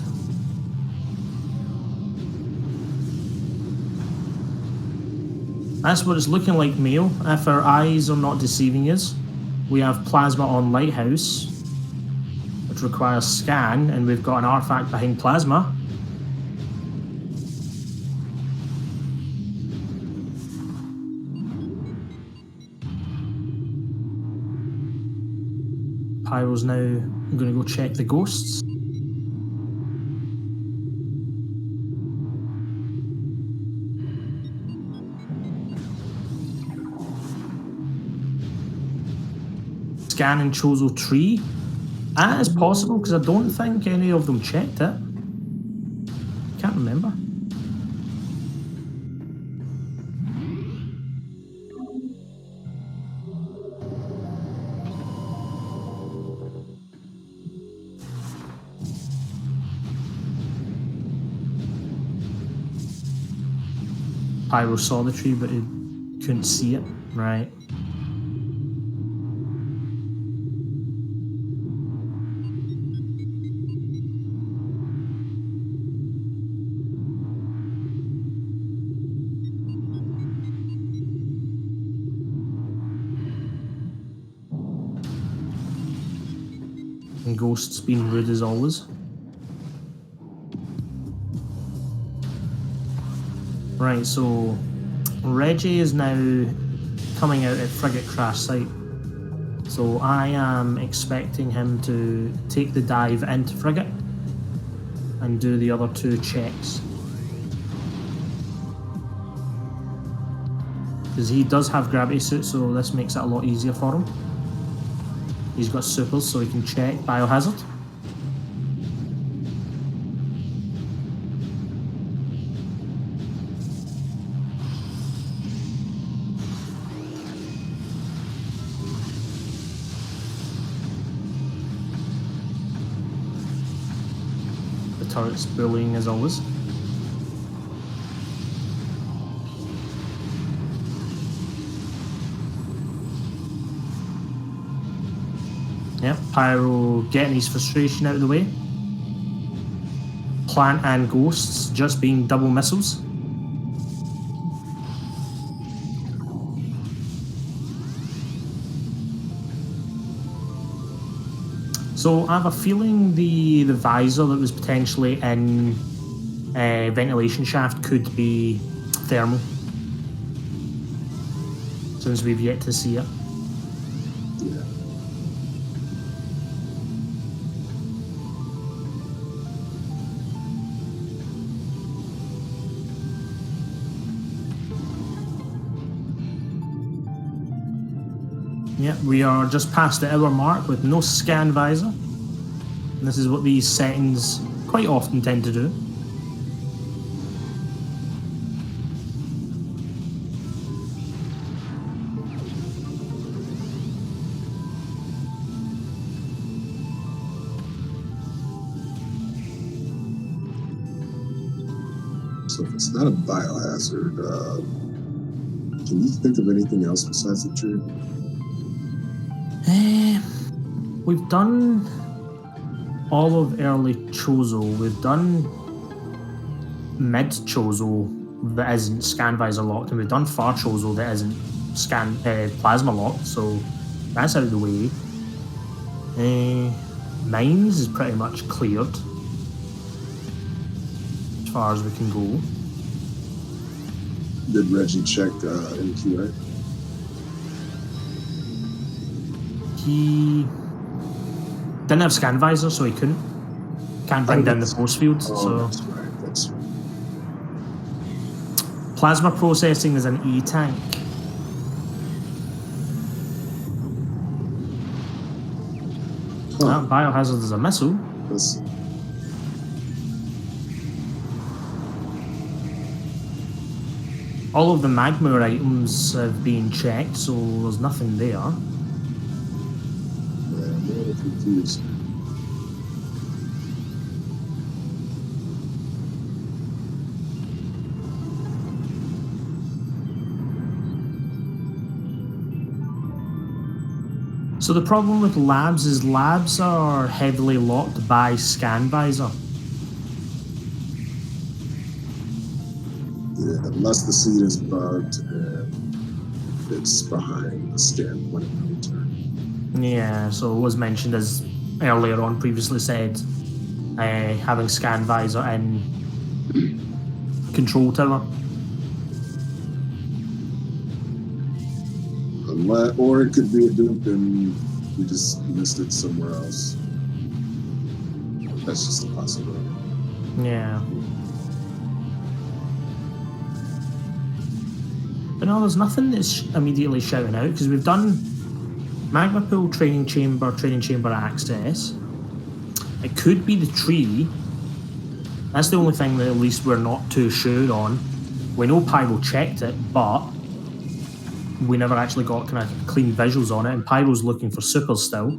That's what it's looking like, Mail. If our eyes are not deceiving us, we have Plasma on Lighthouse, which requires Scan, and we've got an artifact behind Plasma. Pyro's now going to go check the ghosts. Scan and Chozo Tree. That is possible because I don't think any of them checked it. Can't remember. Pyro saw the tree, but he couldn't see it. Right. And Ghost's been rude as always. Right, so Reggie is now coming out at Frigate Crash Site. So I am expecting him to take the dive into Frigate and do the other 2 checks. Because he does have gravity suit, so this makes it a lot easier for him. He's got supers, so he can check biohazard. The turret's bullying as always. Yep, Pyro getting his frustration out of the way. Plant and Ghosts just being double missiles. So I have a feeling the visor that was potentially in ventilation shaft could be thermal, since we've yet to see it. Yeah, we are just past the hour mark with no scan visor. And this is what these settings quite often tend to do. So if it's not a biohazard, can you think of anything else besides the tree? We've done all of early Chozo. We've done mid Chozo that isn't scan visor locked, and we've done far Chozo that isn't scan plasma locked. So that's out of the way. Mines is pretty much cleared as far as we can go. Did Reggie check NQA? He didn't have scan visor, so he can't bring down the force field. So That's right. plasma processing is an E tank. Biohazard is a missile. That's... All of the magma items have been checked, so there's nothing there. I'm a little confused. So the problem with labs is labs are heavily locked by scan visor. Yeah, unless the seed is bugged and it's behind the scan point of no return. Yeah, so it was mentioned as earlier on previously said, having scan visor in control tower. Or it could be a dupe and we just missed it somewhere else. That's just a possibility. Yeah. But no, there's nothing that's immediately shouting out, because we've done magma pool, training chamber access. It could be the tree. That's the only thing that at least we're not too sure on. We know Pyro checked it, but we never actually got kind of clean visuals on it, and Pyro's looking for supers still.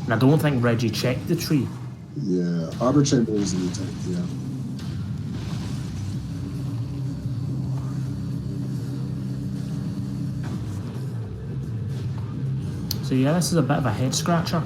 And I don't think Reggie checked the tree. Yeah, Arbor Chamber is in the tank, yeah. So yeah, this is a bit of a head scratcher.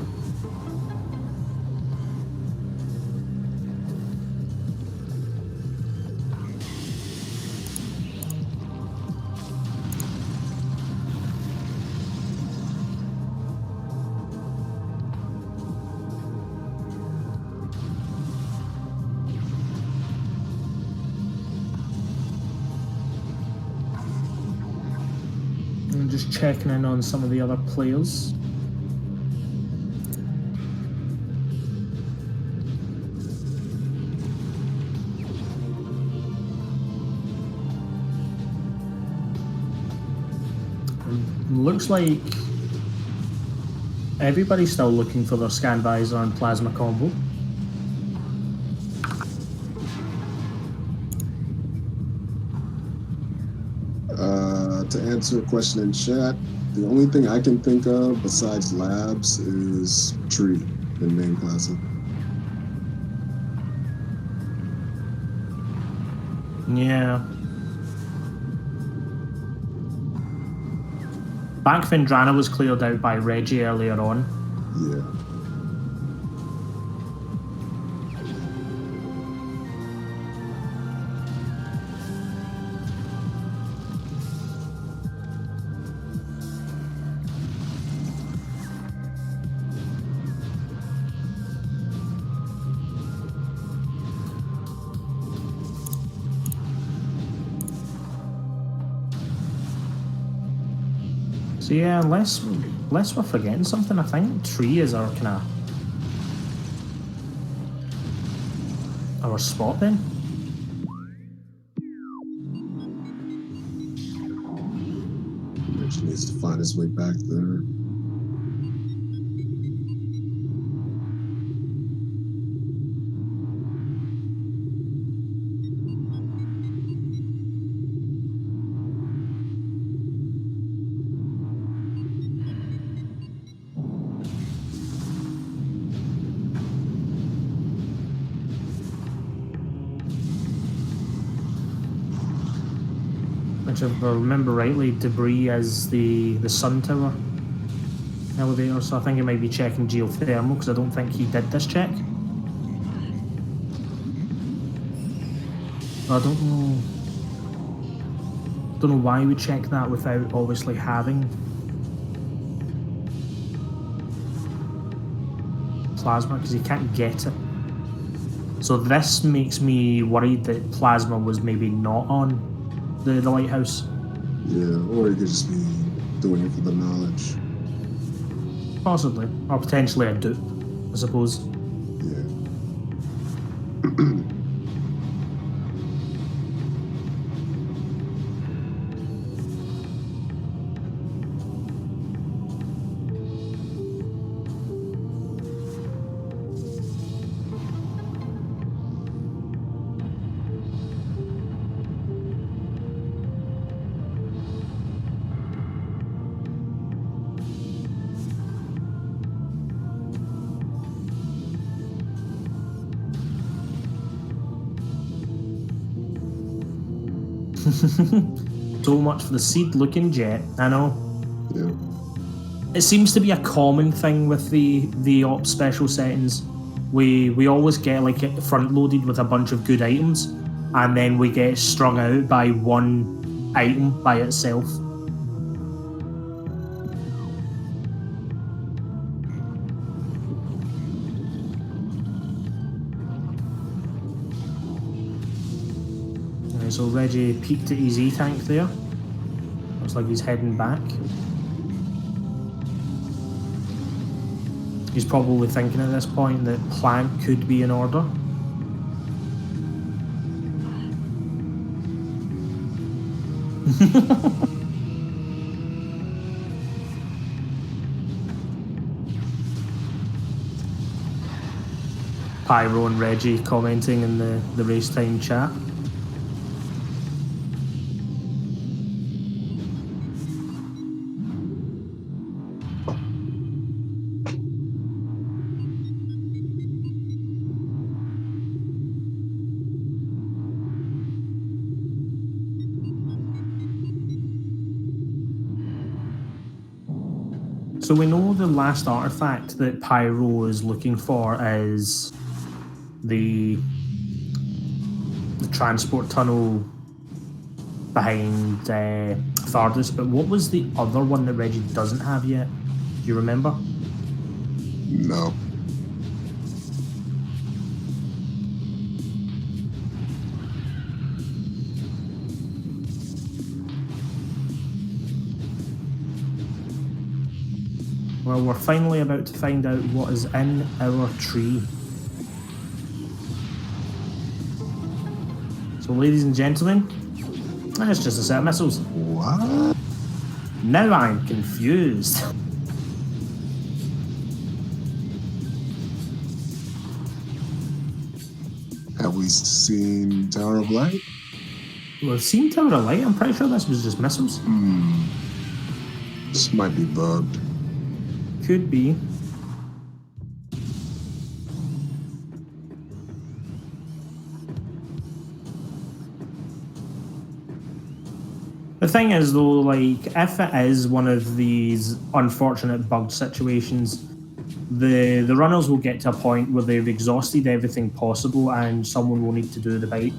And just checking in on some of the other players. Looks like everybody's still looking for their scan visor and plasma combo. To answer a question in chat, the only thing I can think of besides labs is tree in main plaza. Yeah. Bank Vendrana was cleared out by Reggie earlier on. Yeah. So yeah, unless we're forgetting something, I think tree is our kind of our spot then. Reggie needs to find his way back there. Which, if I remember rightly, debris is the sun tower elevator, so I think he might be checking geothermal because I don't think he did this check. I don't know why we check that without obviously having plasma, because he can't get it. So this makes me worried that plasma was maybe not on the lighthouse. Yeah, or he could just be doing it for the knowledge. Possibly. Or potentially a dupe, I suppose. Yeah. So much for the seed-looking jet. I know. Yeah. It seems to be a common thing with the op special settings. We always get like it front-loaded with a bunch of good items, and then we get strung out by one item by itself. So Reggie peeked at his E-tank there. Looks like he's heading back. He's probably thinking at this point that plant could be in order. Pyro and Reggie commenting in the race time chat. So we know the last artifact that Pyro is looking for is the transport tunnel behind Thardus, but what was the other one that Reggie doesn't have yet? Do you remember? No. Well, we're finally about to find out what is in our tree. So, ladies and gentlemen, it's just a set of missiles. What? Now I'm confused. Have we seen Tower of Light? We've seen Tower of Light. I'm pretty sure this was just missiles. This might be bugged. Could be. The thing is, though, like, if it is one of these unfortunate bugged situations, the runners will get to a point where they've exhausted everything possible and someone will need to do the bite.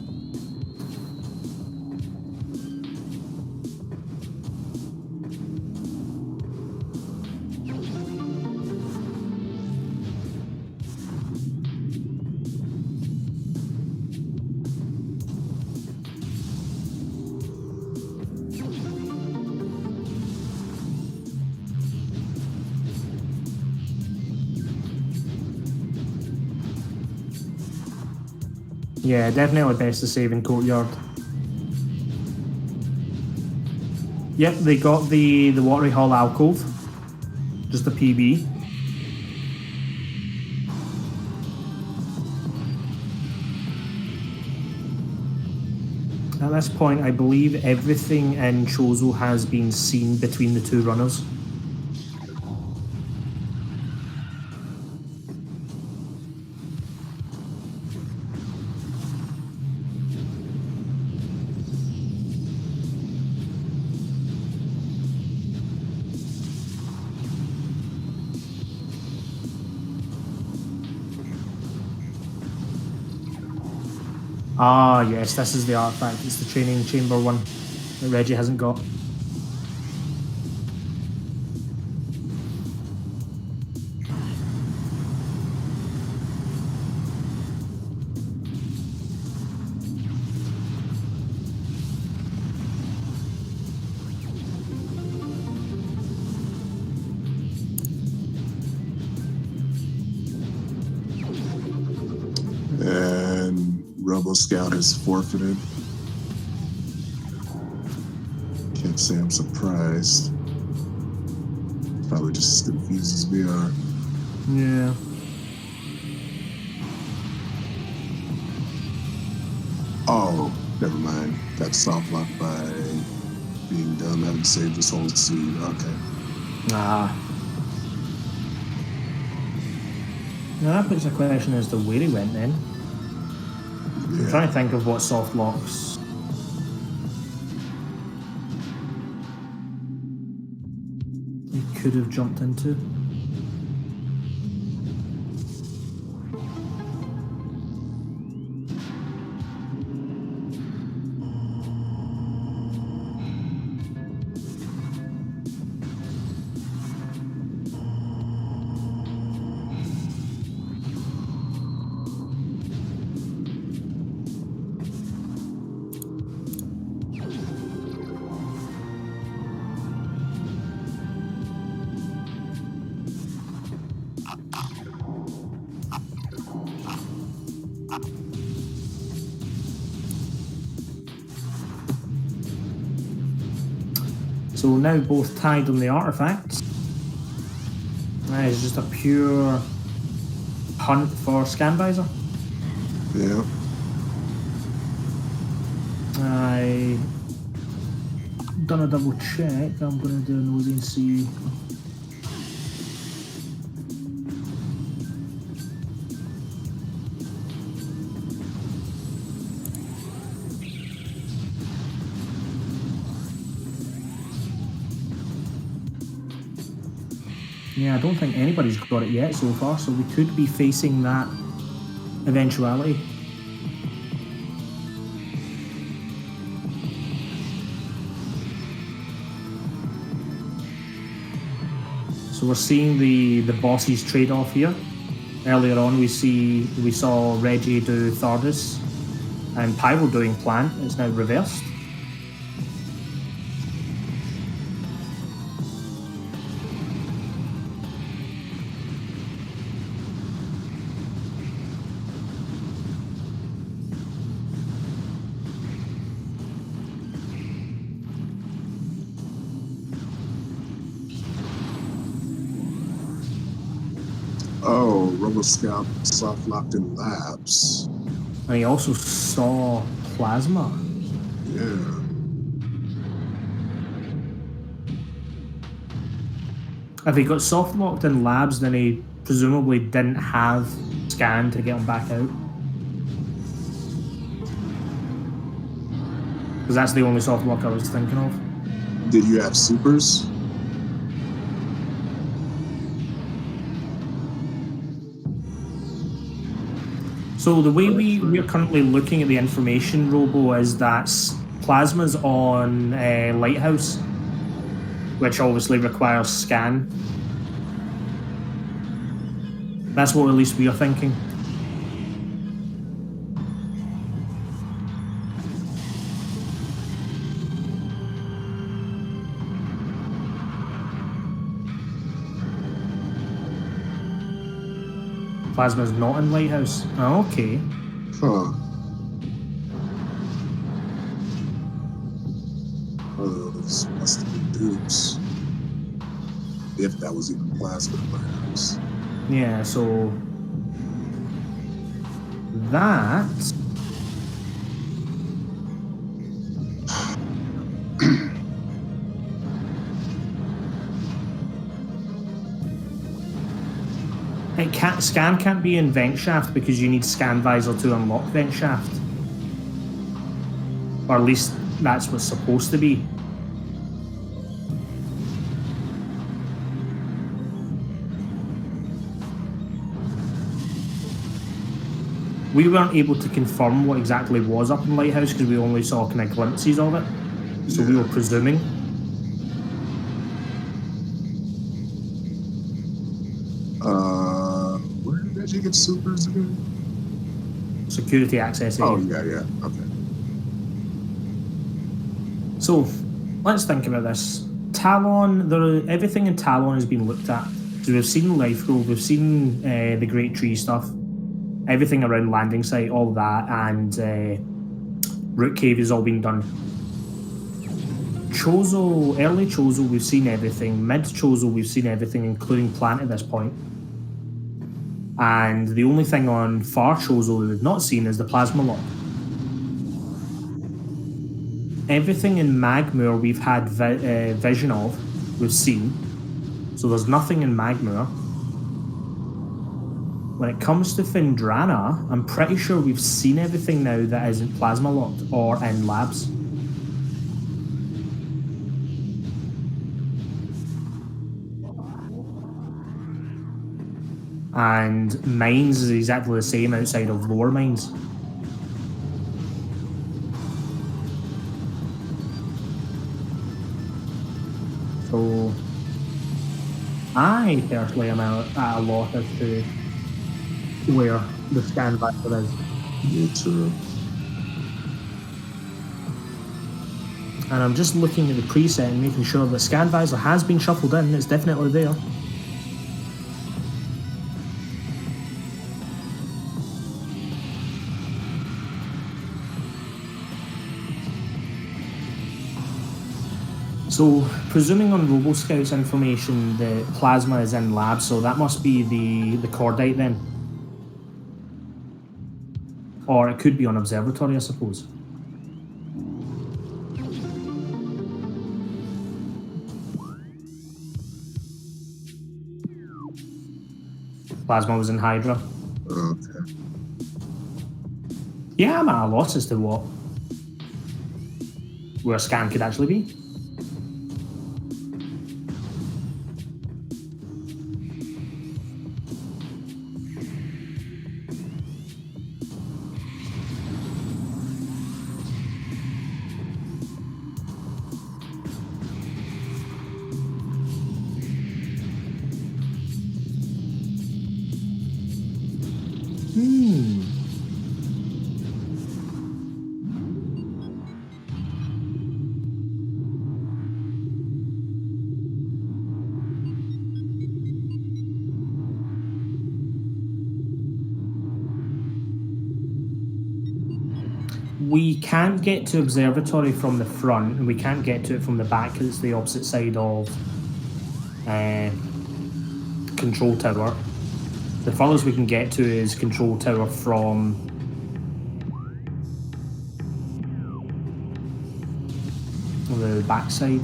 Yeah, definitely best to save in Courtyard. Yep, they got the Watery Hall alcove. Just a PB. At this point, I believe everything in Chozo has been seen between the two runners. Ah, yes, this is the artifact. It's the training chamber one that Reggie hasn't got. And Robo Scout is forfeited. Can't say I'm surprised. Probably just as confused as we are. Yeah. Oh, never mind. Got soft locked by being dumb. Haven't saved this whole scene. Okay. Ah. Now that puts a question as to where he went then. I'm trying to think of what soft locks. He could have jumped into. So now both tied on the artifacts. That is just a pure hunt for Scanvisor. Yeah. I done a double check. I'm gonna do a nosy and see. Yeah, I don't think anybody's got it yet so far, so we could be facing that eventuality. So we're seeing the bosses trade off here. Earlier on, we saw Reggie do Thordis and Pyro doing Plant. It's now reversed. Oh, RoboScout soft locked in labs. And he also saw Plasma. Yeah. If he got soft locked in labs, then he presumably didn't have Scan to get him back out. Because that's the only soft lock I was thinking of. Did you have supers? So the way we're currently looking at the information, Robo, is that Plasma's on Lighthouse, which obviously requires Scan. That's what at least we are thinking. Plasma's not in Lighthouse. Oh, okay. Huh. Oh, this must have been dupes. If that was even Plasma in my house. Yeah, so that Scan can't be in Vent Shaft because you need Scan Visor to unlock Vent Shaft. Or at least that's what's supposed to be. We weren't able to confirm what exactly was up in Lighthouse because we only saw kind of glimpses of it. So we were presuming. Where did Reggie get supers again? Security access. Oh, yeah. Okay. So, let's think about this. Talon, everything in Talon has been looked at. So we've seen Life Grove, we've seen the Great Tree stuff, everything around Landing Site, all that, and Root Cave has all been done. Chozo, early Chozo, we've seen everything. Mid Chozo, we've seen everything, including Plant at this point. And the only thing on Far Chozo that we've not seen is the Plasma Lock. Everything in Magmoor we've had vision of, we've seen. So there's nothing in Magmoor. When it comes to Findrana, I'm pretty sure we've seen everything now that isn't Plasma Locked or in labs. And Mines is exactly the same outside of Lower Mines. So I personally am at a loss as to where the Scan Visor is. Me too. And I'm just looking at the preset and making sure that Scan Visor has been shuffled in. It's definitely there. So, presuming on RoboScout's information, the Plasma is in lab, so that must be the Cordite then. Or it could be on Observatory, I suppose. Plasma was in Hydra. Okay. Yeah, I'm at a loss as to where Scan could actually be. We can't get to observatory from the front, and we can't get to it from the back because it's the opposite side of control tower. The furthest we can get to is control tower from the backside.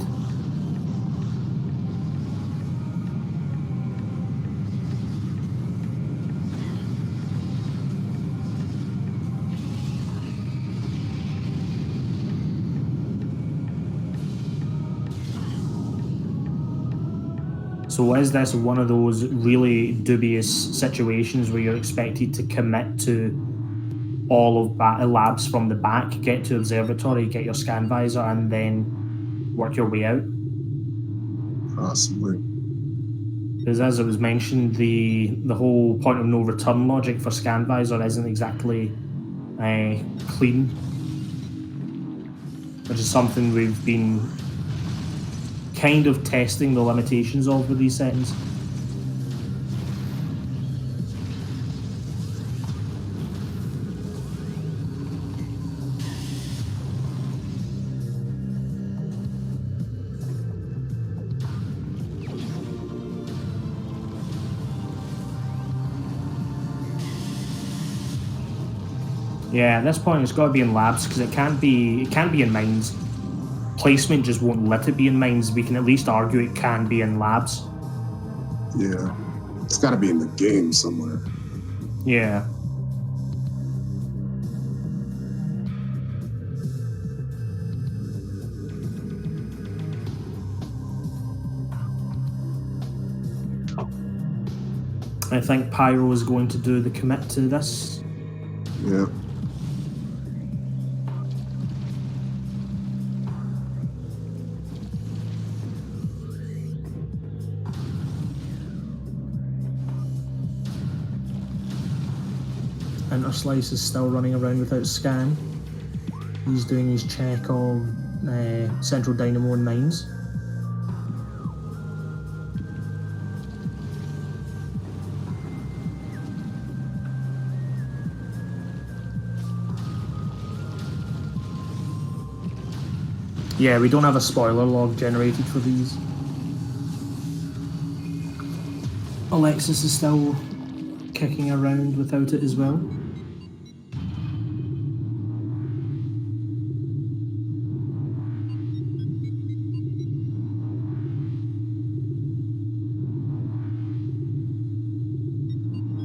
So is this one of those really dubious situations where you're expected to commit to all of labs from the back, get to observatory, get your scan visor, and then work your way out? Possibly. Because as it was mentioned, the whole point of no return logic for scan visor isn't exactly clean, which is something we've been kind of testing the limitations of with these settings. Yeah, at this point it's got to be in labs because it can't be in mines. Placement just won't let it be in mines. We can at least argue it can be in labs. Yeah, it's got to be in the game somewhere. Yeah. I think Pyro is going to do the commit to this. Yeah. Interslice is still running around without scan. He's doing his check of Central Dynamo and Mines. Yeah, we don't have a spoiler log generated for these. Alexis is still kicking around without it as well.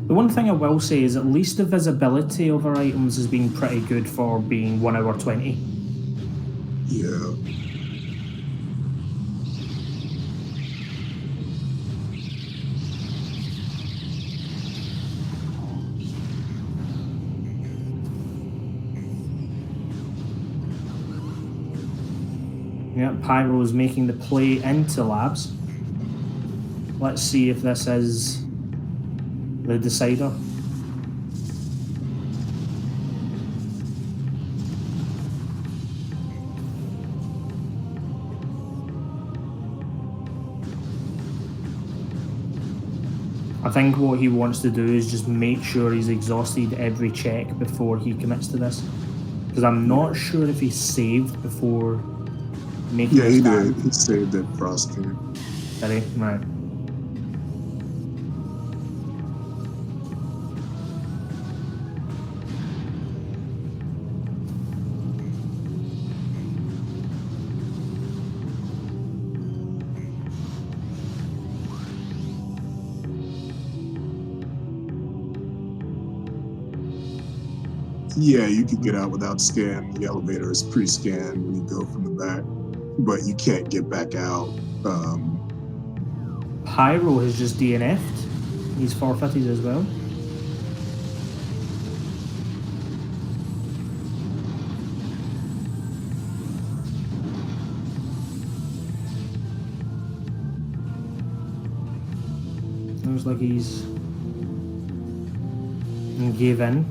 The one thing I will say is at least the visibility of our items has been pretty good for being 1 hour 20. Yeah. Yeah, Pyro is making the play into labs. Let's see if this is the decider. I think what he wants to do is just make sure he's exhausted every check before he commits to this. Because I'm not sure if he saved before making Yeah, he stand. did. He saved that Frost game. Did he? Right. Yeah, you could get out without scan. The elevator is pre-scanned when you go from the back, but you can't get back out. Pyro has just DNF'd. He's forfeited as well. Looks like he's gave in.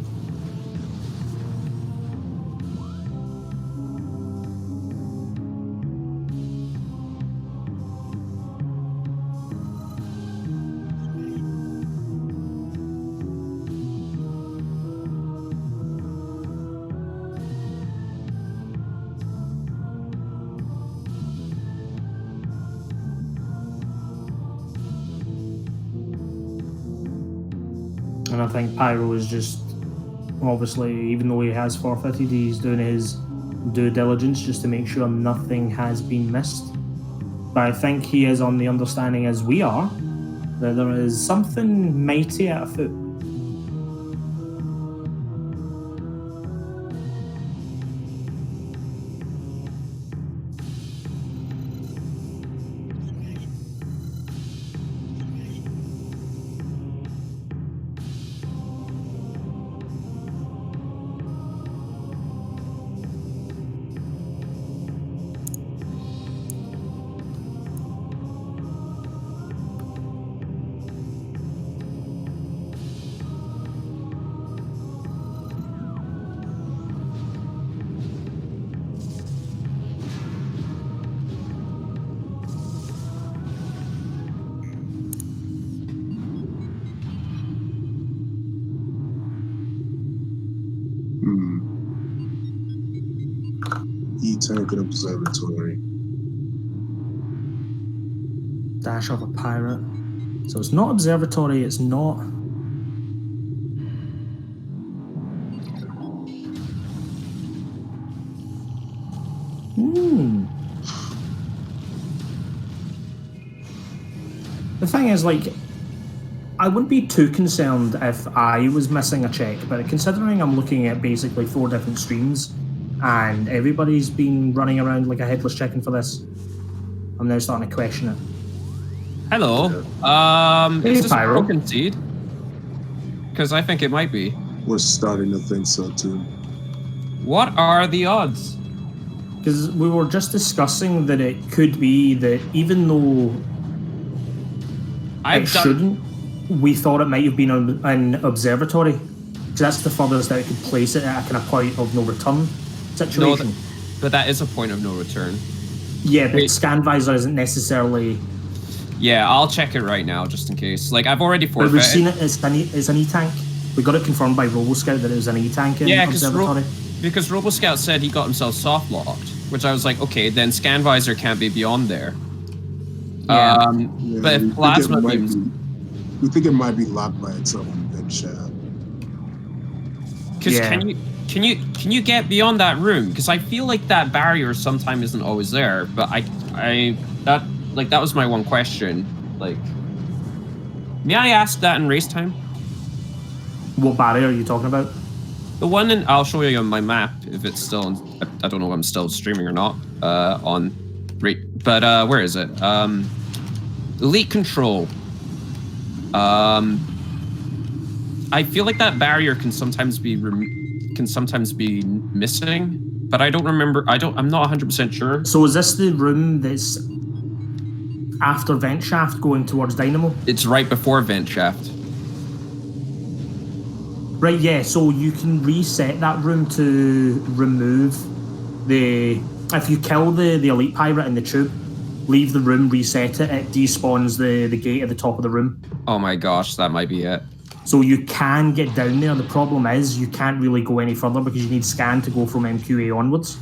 I think Pyro is just, obviously, even though he has forfeited, he's doing his due diligence just to make sure nothing has been missed. But I think he is on the understanding, as we are, that there is something mighty at afoot. E-Tank and Observatory. Dash of a pirate. So it's not observatory, it's not. The thing is, like, I wouldn't be too concerned if I was missing a check, but considering I'm looking at basically 4 different streams and everybody's been running around like a headless chicken for this, I'm now starting to question it. Hello. Hey, is this a Pyro. broken seed? Because I think it might be. We're starting to think so too. What are the odds? Because we were just discussing that it could be that even though it shouldn't, we thought it might have been an observatory. Because that's the furthest that it could place it at a kind of point of no return situation. No, but that is a point of no return. Yeah, but scan visor isn't necessarily. Yeah, I'll check it right now just in case. Like, I've already But forfeited. we've seen it as an E-Tank. We got it confirmed by RoboScout that it was an E-Tank in observatory. Because RoboScout said he got himself soft locked, which I was like, okay, then scan visor can't be beyond there. Yeah. But if plasma beams, we think it might be locked by itself in the vent shaft. because can you get beyond that room? Because I feel like that barrier sometimes isn't always there. But that was my one question. Like, may I ask that in race time? What barrier are you talking about? The one in, I'll show you on my map if it's still on, I don't know if I'm still streaming or not, but where is it? Elite control. I feel like that barrier can sometimes be missing, but I don't remember, I'm not 100% sure. So is this the room that's after vent shaft going towards Dynamo? It's right before vent shaft. Right, yeah, so you can reset that room to remove if you kill the elite pirate in the tube, leave the room, reset it, it despawns the gate at the top of the room. Oh my gosh, that might be it. So you can get down there. The problem is you can't really go any further because you need scan to go from MQA onwards.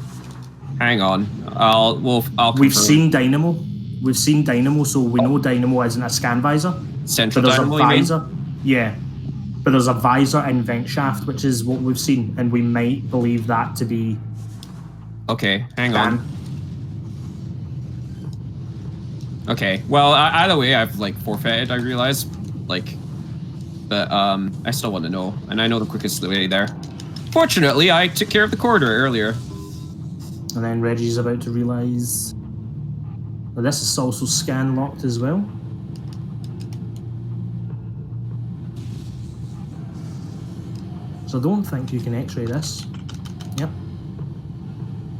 Hang on, I'll We've confirm. seen Dynamo. We've seen Dynamo, so we know Dynamo isn't a scan visor. Central But there's Dynamo, a you mean? visor. Yeah. But there's a visor in vent shaft, which is what we've seen, and we might believe that to be Okay, hang scan. on. Okay, well, either way, I've like forfeited, I realize. Like, but I still want to know, and I know the quickest way there. Fortunately, I took care of the corridor earlier. And then Reggie's about to realise that this is also scan locked as well. So I don't think you can x-ray this. Yep.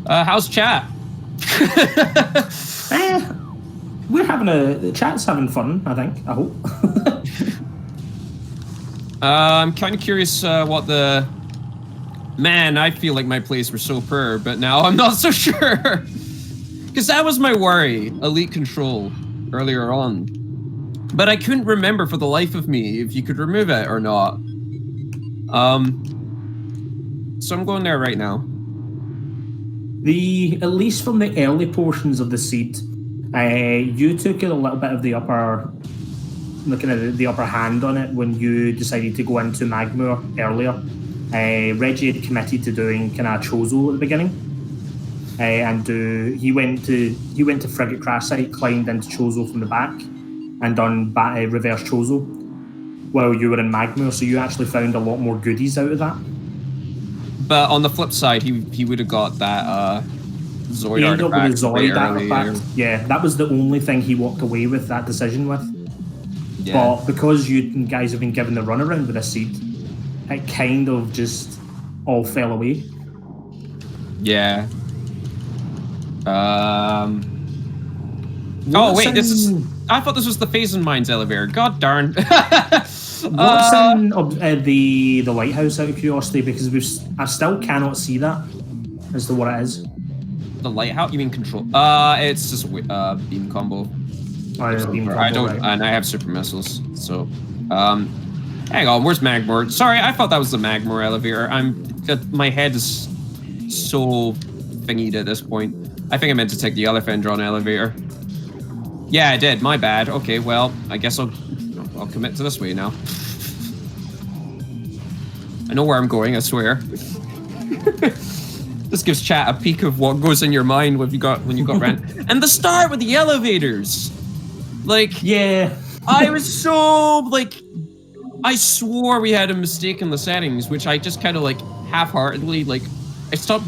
How's chat? We're having the chat's having fun, I think. I hope. I'm kind of curious what the... Man, I feel like my plays were so poor, but now I'm not so sure. Because that was my worry, elite control, earlier on. But I couldn't remember for the life of me if you could remove it or not. So I'm going there right now. At least from the early portions of the seed, you took a little bit of the upper looking at the upper hand on it when you decided to go into Magmoor earlier. Reggie had committed to doing kind of Chozo at the beginning, and he went to Frigate Crash Site, climbed into Chozo from the back, and done reverse Chozo while you were in Magmoor. So you actually found a lot more goodies out of that. But on the flip side, he would have got that Zoid He ended up with the Zoid earlier. artifact. Yeah, that was the only thing he walked away with that decision with. Yeah. But because you guys have been given the runaround with a seed, it kind of just all fell away. Yeah. Oh wait, I thought this was the Phase and Mines elevator. God darn. What's in the lighthouse, out of curiosity, because I still cannot see that as to what it is. The lighthouse? You mean control? It's just a beam combo. Beam combo, I don't, right. and I have super missiles. So, hang on. Where's Magmoor? Sorry, I thought that was the Magmoor elevator. My head is so thingied at this point. I think I meant to take the Elephantron elevator. Yeah, I did. My bad. Okay, well, I guess I'll commit to this way now. I know where I'm going, I swear. This gives chat a peek of what goes in your mind when you got ran. And the start with the elevators. Like, yeah. I was so, like, I swore we had a mistake in the settings, which I just kind of, like, half-heartedly, like, I stopped,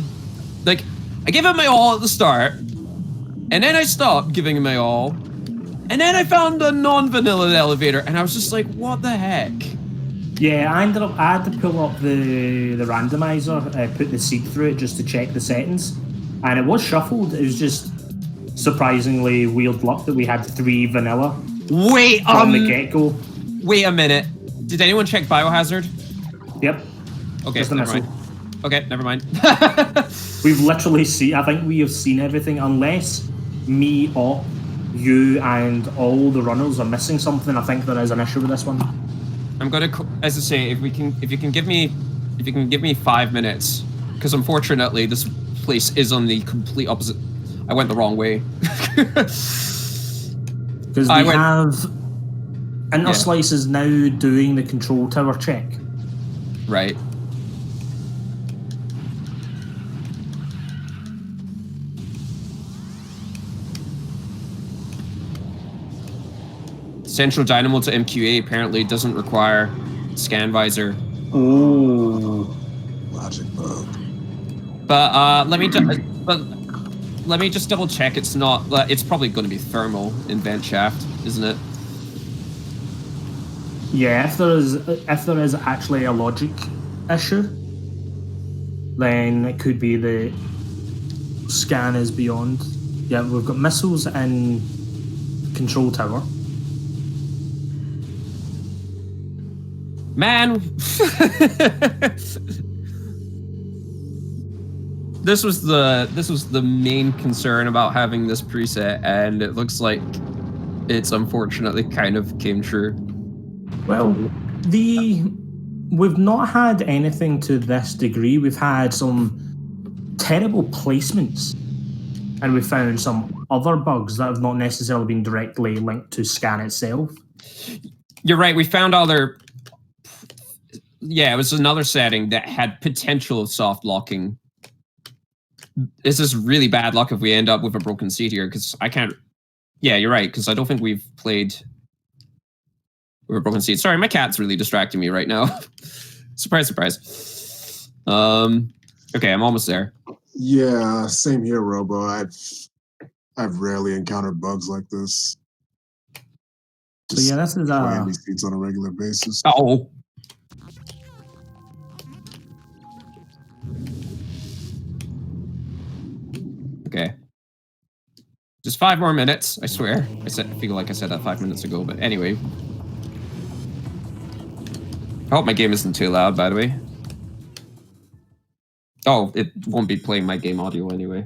like, I gave it my all at the start, and then I stopped giving it my all, and then I found a non-vanilla elevator, and I was just like, what the heck? Yeah, I had to pull up the randomizer, put the seed through it just to check the settings, and it was shuffled. It was just surprisingly weird luck that we had 3 vanilla from the get-go. Wait a minute. Did anyone check Biohazard? Yep. Okay, just never mind. Okay, never mind. We've literally seen, I think we have seen everything, unless me, Op, you, and all the runners are missing something. I think there is an issue with this one. I'm gonna, as I say, if you can give me 5 minutes, because unfortunately this place is on the complete opposite. I went the wrong way. Because they have Interslice is now doing the control tower check. Right. Central Dynamo to MQA apparently doesn't require scan visor. Oh. Logic bug. But let me just double check. It's not. It's probably going to be thermal in vent shaft, isn't it? Yeah, if there is actually a logic issue, then it could be the scan is beyond. Yeah, we've got missiles in control tower. Man, this was the main concern about having this preset, and it looks like it's unfortunately kind of came true. Well, we've not had anything to this degree. We've had some terrible placements, and we found some other bugs that have not necessarily been directly linked to scan itself. You're right. We found other. Yeah, it was another setting that had potential of soft locking. This is really bad luck if we end up with a broken seat here, because I can't. Yeah, you're right, because I don't think we've played with a broken seat. Sorry, my cat's really distracting me right now. Surprise, surprise. Okay, I'm almost there. Yeah, same here, Robo. I've rarely encountered bugs like this. So yeah, this is playing these seats on a regular basis. Oh. Okay. Just 5 more minutes, I swear. I feel like I said that 5 minutes ago, but anyway. I hope my game isn't too loud, by the way. Oh, it won't be playing my game audio anyway.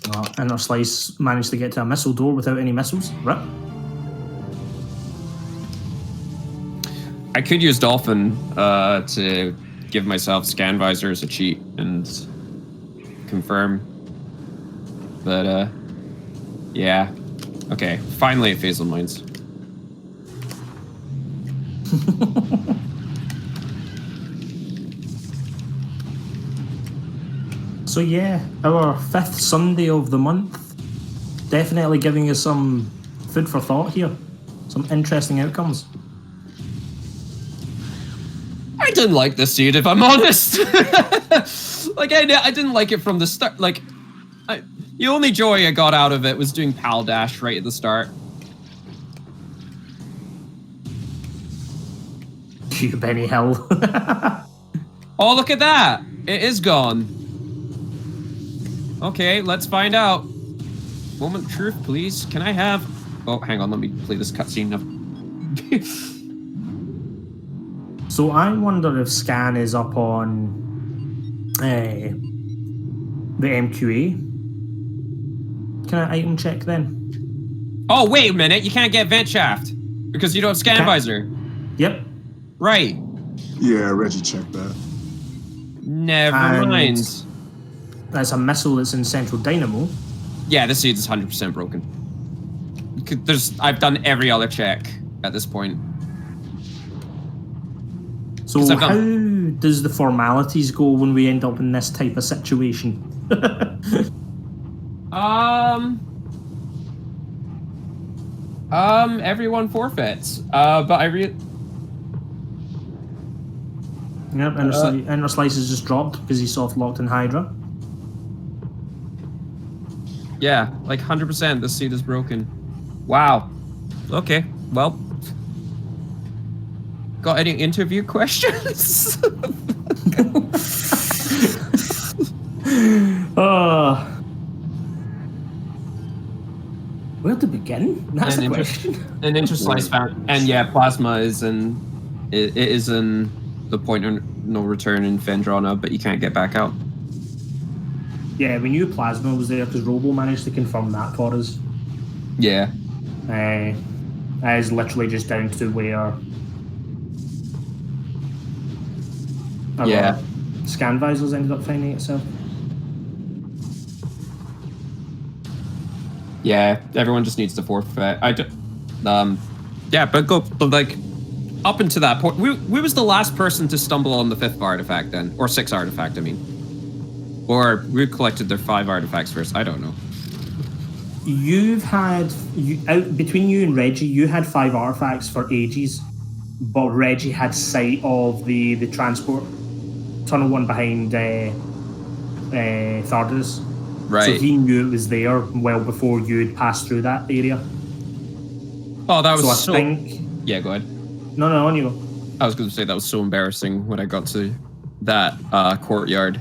Interslice managed to get to a missile door without any missiles. Right. I could use Dolphin to give myself scan visor as a cheat and confirm. But, yeah. Okay, finally at Phasal Mines. So yeah, our 5th Sunday of the month. Definitely giving us some food for thought here. Some interesting outcomes. I didn't like this seed, if I'm honest. Like, I didn't like it from the start. Like, the only joy I got out of it was doing Pal Dash right at the start. You Benny Hill. Oh, look at that! It is gone. Okay, let's find out. Moment of truth, please. Can I have... Oh, hang on, let me play this cutscene now. So I wonder if Scan is up on the MQA. Can I item check then? Oh, wait a minute, you can't get Vent Shaft because you don't have Scan Visor. Yep. Right. Yeah, Reggie checked that. Never mind. That's a missile that's in Central Dynamo. Yeah, this seed is 100% broken. I've done every other check at this point. So how does the formalities go when we end up in this type of situation? Everyone forfeits. But I Yep, Inner Slice is just dropped because he's soft locked in Hydra. Yeah, like 100% this seed is broken. Wow. Okay, well. Got any interview questions? Where to begin? That's the question. An Interslice found, and yeah, Plasma is in. It is in the point of no return in Fendrana, but you can't get back out. Yeah, we knew Plasma was there because Robo managed to confirm that for us. Yeah. That is literally just down to where. Yeah. Scan visors ended up finding itself. Yeah, everyone just needs to forfeit. Yeah, but like, up until that point, we was the last person to stumble on the 5th artifact then, or 6th artifact, I mean. Or we collected their 5 artifacts first, I don't know. You've had, between you and Reggie, you had 5 artifacts for ages, but Reggie had sight of the transport tunnel one behind Thardis. Right. So he knew it was there well before you'd passed through that area. Oh, that was so. I think. Yeah, go ahead. No, on you go. I was going to say that was so embarrassing when I got to that courtyard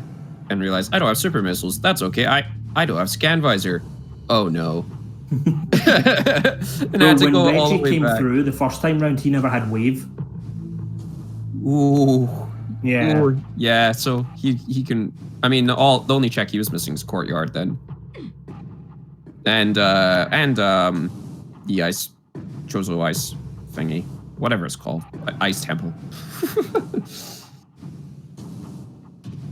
and realized I don't have super missiles. That's okay. I don't have Scan Visor. Oh no. And I had to go all the way back. When Reggie came through the first time round, he never had wave. Ooh. Yeah. Ooh. Yeah. So he can. I mean, the only check he was missing is courtyard then. And the ice, Chozo ice thingy, whatever it's called, ice temple.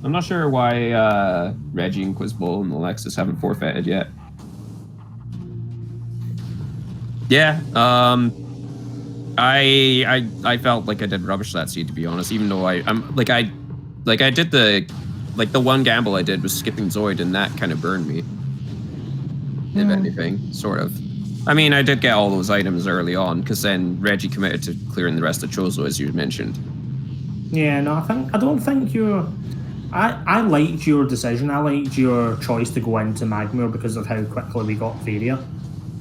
I'm not sure why Reggie and Quizbull and Alexis haven't forfeited yet. Yeah, I felt like I did rubbish that seed, to be honest. Even though I did the one gamble I did was skipping Zoid, and that kind of burned me. If anything, sort of. I mean, I did get all those items early on, because then Reggie committed to clearing the rest of Chozo, as you mentioned. Yeah, no, I don't think you're. I liked your decision. I liked your choice to go into Magmore because of how quickly we got Varia.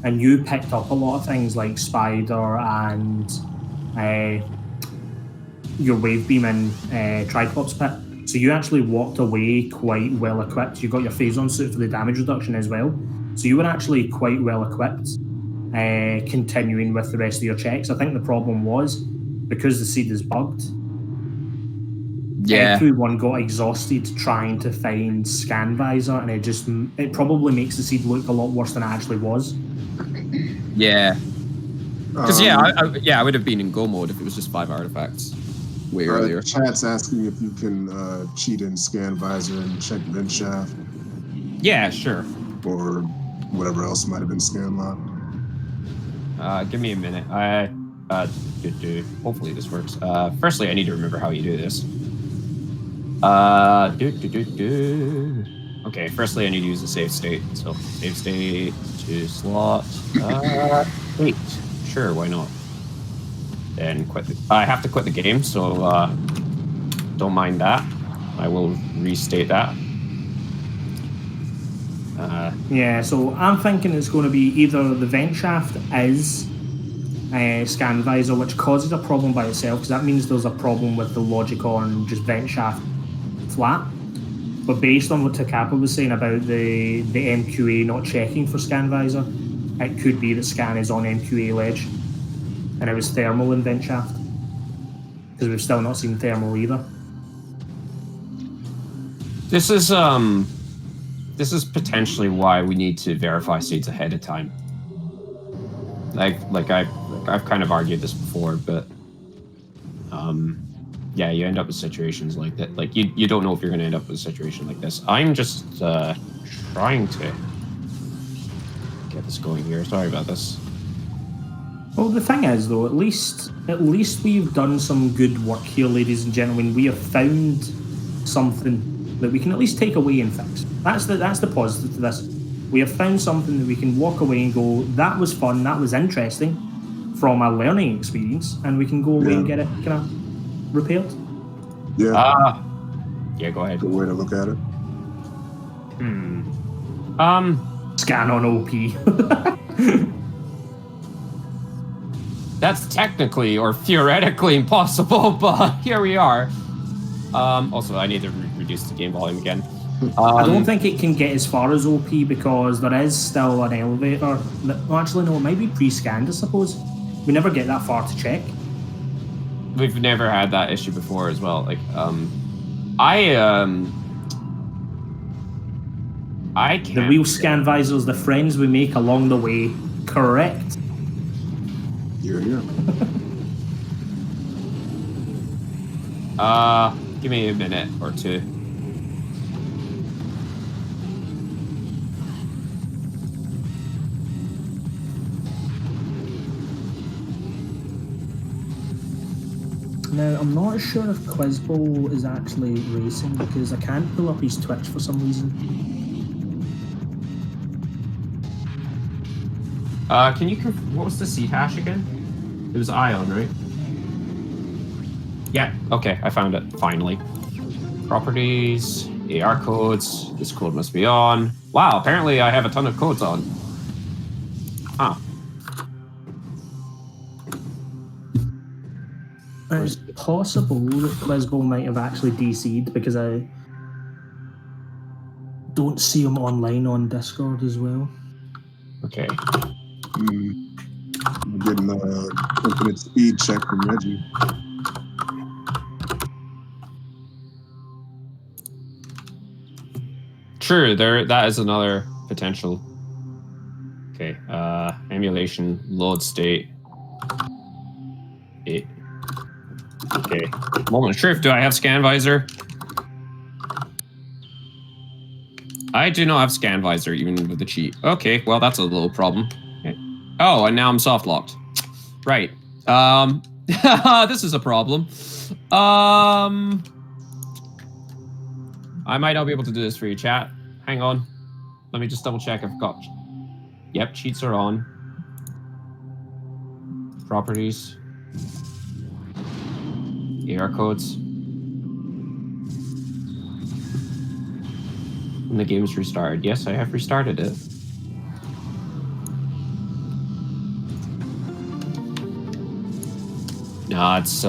And you picked up a lot of things like Spider and your Wave Beam and Triclops Pit. So you actually walked away quite well equipped. You got your Phazon suit for the damage reduction as well. So you were actually quite well equipped continuing with the rest of your checks. I think the problem was because the seed is bugged. Yeah. Everyone got exhausted trying to find Scan Visor, and it probably makes the seed look a lot worse than it actually was. Yeah. Because I would have been in go mode if it was just 5 artifacts way earlier. Chat's asking if you can cheat in Scan Visor and check Vent Shaft. Yeah, sure. Or whatever else might have been scan locked. Give me a minute. I Hopefully this works. Firstly, I need to remember how you do this. Okay, firstly, I need to use the save state. So, save state to slot 8. Sure, why not? Then quit. I have to quit the game, so don't mind that. I will restate that. Yeah, so I'm thinking it's going to be either the vent shaft is scan visor, which causes a problem by itself, because that means there's a problem with the logic on just vent shaft flat. But based on what Takapa was saying about the MQA not checking for scan visor, it could be that scan is on MQA ledge, and it was thermal in vent shaft, because we've still not seen thermal either. This is potentially why we need to verify states ahead of time. Like I've kind of argued this before, but yeah, you end up with situations like that. Like you don't know if you're going to end up with a situation like this. I'm just trying to get this going here. Sorry about this. Well, the thing is, though, at least we've done some good work here, ladies and gentlemen. We have found something that we can at least take away and fix. That's the positive to this. We have found something that we can walk away and go, that was fun, that was interesting, from a learning experience, and we can go away and get it kind of repaired. Yeah. Yeah, go ahead. Good way to look at it. Scan on OP. That's technically or theoretically impossible, but here we are. Also, I need to reduce the game volume again. I don't think it can get as far as OP because there is still an elevator. Well, actually, no, it might be pre-scanned, I suppose. We never get that far to check. We've never had that issue before as well. Like, I can't. The real scan visors, the friends we make along the way, correct. You're here. Give me a minute or two. Now, I'm not sure if Quizbo is actually racing because I can't pull up his Twitch for some reason. Can you... What was the seed hash again? It was Ion, right? Yeah, okay, I found it, finally. Properties, AR codes, this code must be on. Wow, apparently I have a ton of codes on. Huh. It's possible that Quizbo might have actually DC'd because I don't see him online on Discord as well. Okay. I'm getting infinite speed check from Reggie. True, that is another potential. Okay, emulation, load state. Okay, moment truth, do I have scan visor? I do not have scan visor, even with the cheat. Okay, well that's a little problem. Okay. Oh, and now I'm soft locked. Right. This is a problem. I might not be able to do this for you, chat. Hang on. Let me just double check I've got... Yep, cheats are on. Properties. AR codes. And the game's restarted. Yes, I have restarted it. No, it's,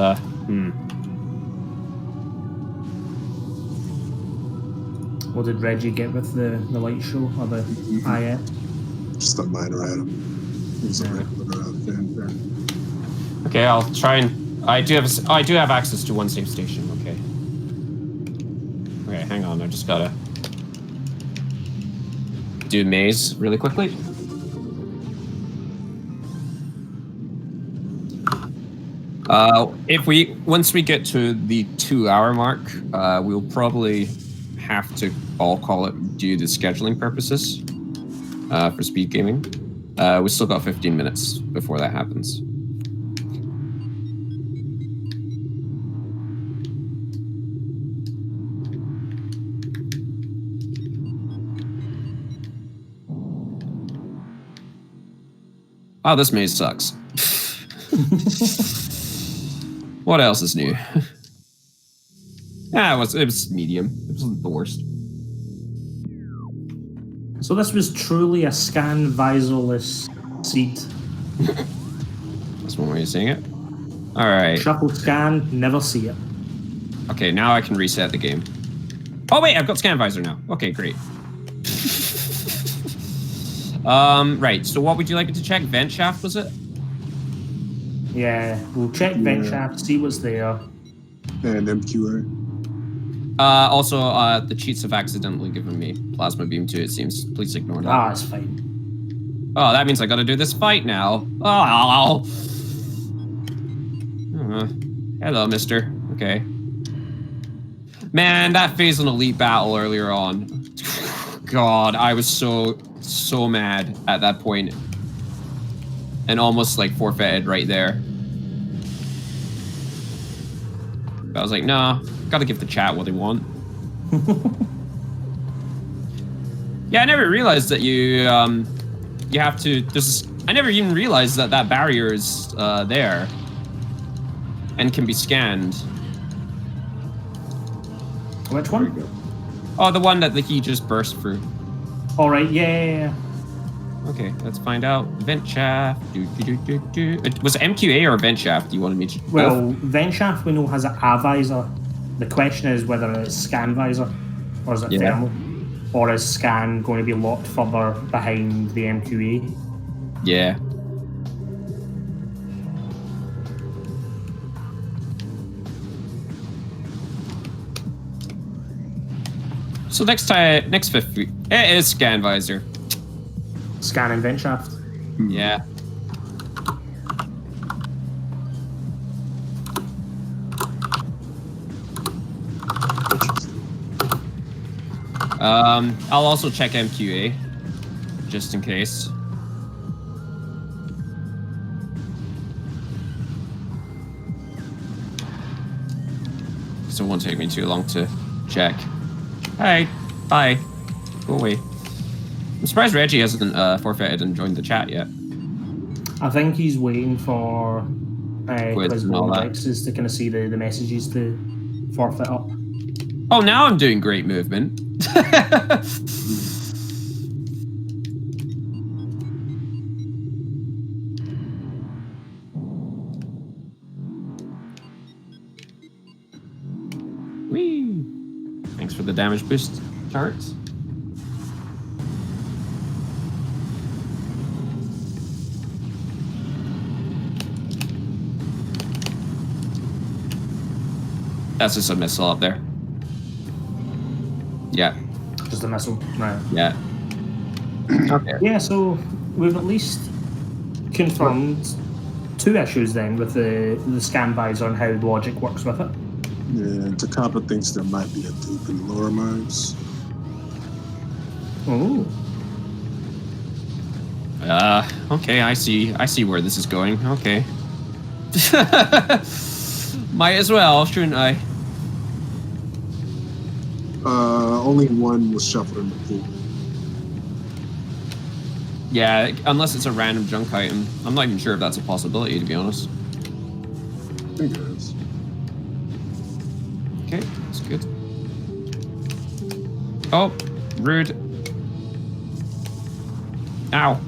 What did Reggie get with the light show or the IF? Just a minor item. It was a regular fanfare. Okay, I'll try and... I do have access to one save station, okay. Okay, hang on, I just gotta... do maze really quickly. Once we get to the 2-hour mark, we'll probably have to all call it due to scheduling purposes for speed gaming. We still got 15 minutes before that happens. Wow, this maze sucks. What else is new? Yeah, it was medium. It wasn't the worst. So this was truly a scan visorless seed. That's one way of saying it. All right. Shuffle scan, never see it. Okay, now I can reset the game. Oh wait, I've got scan visor now. Okay, great. Right. So what would you like me to check? Vent shaft, was it? Yeah, we'll check vent shaft, see what's there. And MQA. Also, the cheats have accidentally given me plasma beam too, it seems. Please ignore that. Ah, it's fine. Oh, that means I gotta do this fight now. Oh. Hello, mister. Okay. Man, that phase on Elite Battle earlier on. God, I was so mad at that point. And almost like forfeited right there. But I was like, nah, gotta give the chat what they want. Yeah, I never realized that you have to, I never even realized that that barrier is there. And can be scanned. Which one? Oh, the one that he just burst through. All right, yeah. Okay, let's find out. Vent shaft. Was it MQA or vent shaft you wanted me to... Well, vent shaft we know has a visor. The question is whether it's scan visor or is it thermal, or is scan going to be locked further behind the MQA? Yeah. So next 5th week, it is scan visor. Scan and vent shaft. Yeah. I'll also check MQA, just in case. So it won't take me too long to check. Alright, bye. Go away. I'm surprised Reggie hasn't forfeited and joined the chat yet. I think he's waiting for his Rexes to kind of see the messages to forfeit up. Oh, now I'm doing great movement. Whee! Thanks for the damage boost charts. That's just a missile up there. Yeah. Just a missile, right? Yeah. Okay. Yeah, so we've at least confirmed 2 issues then with the scan visor and how logic works with it. Yeah, Takapa thinks there might be a dupe in lower mines. Oh. Okay, I see where this is going. Okay. Might as well, shouldn't I? Only one was shuffled in the pool. Yeah, unless it's a random junk item. I'm not even sure if that's a possibility, to be honest. I think it is. Okay, that's good. Oh, rude. Ow.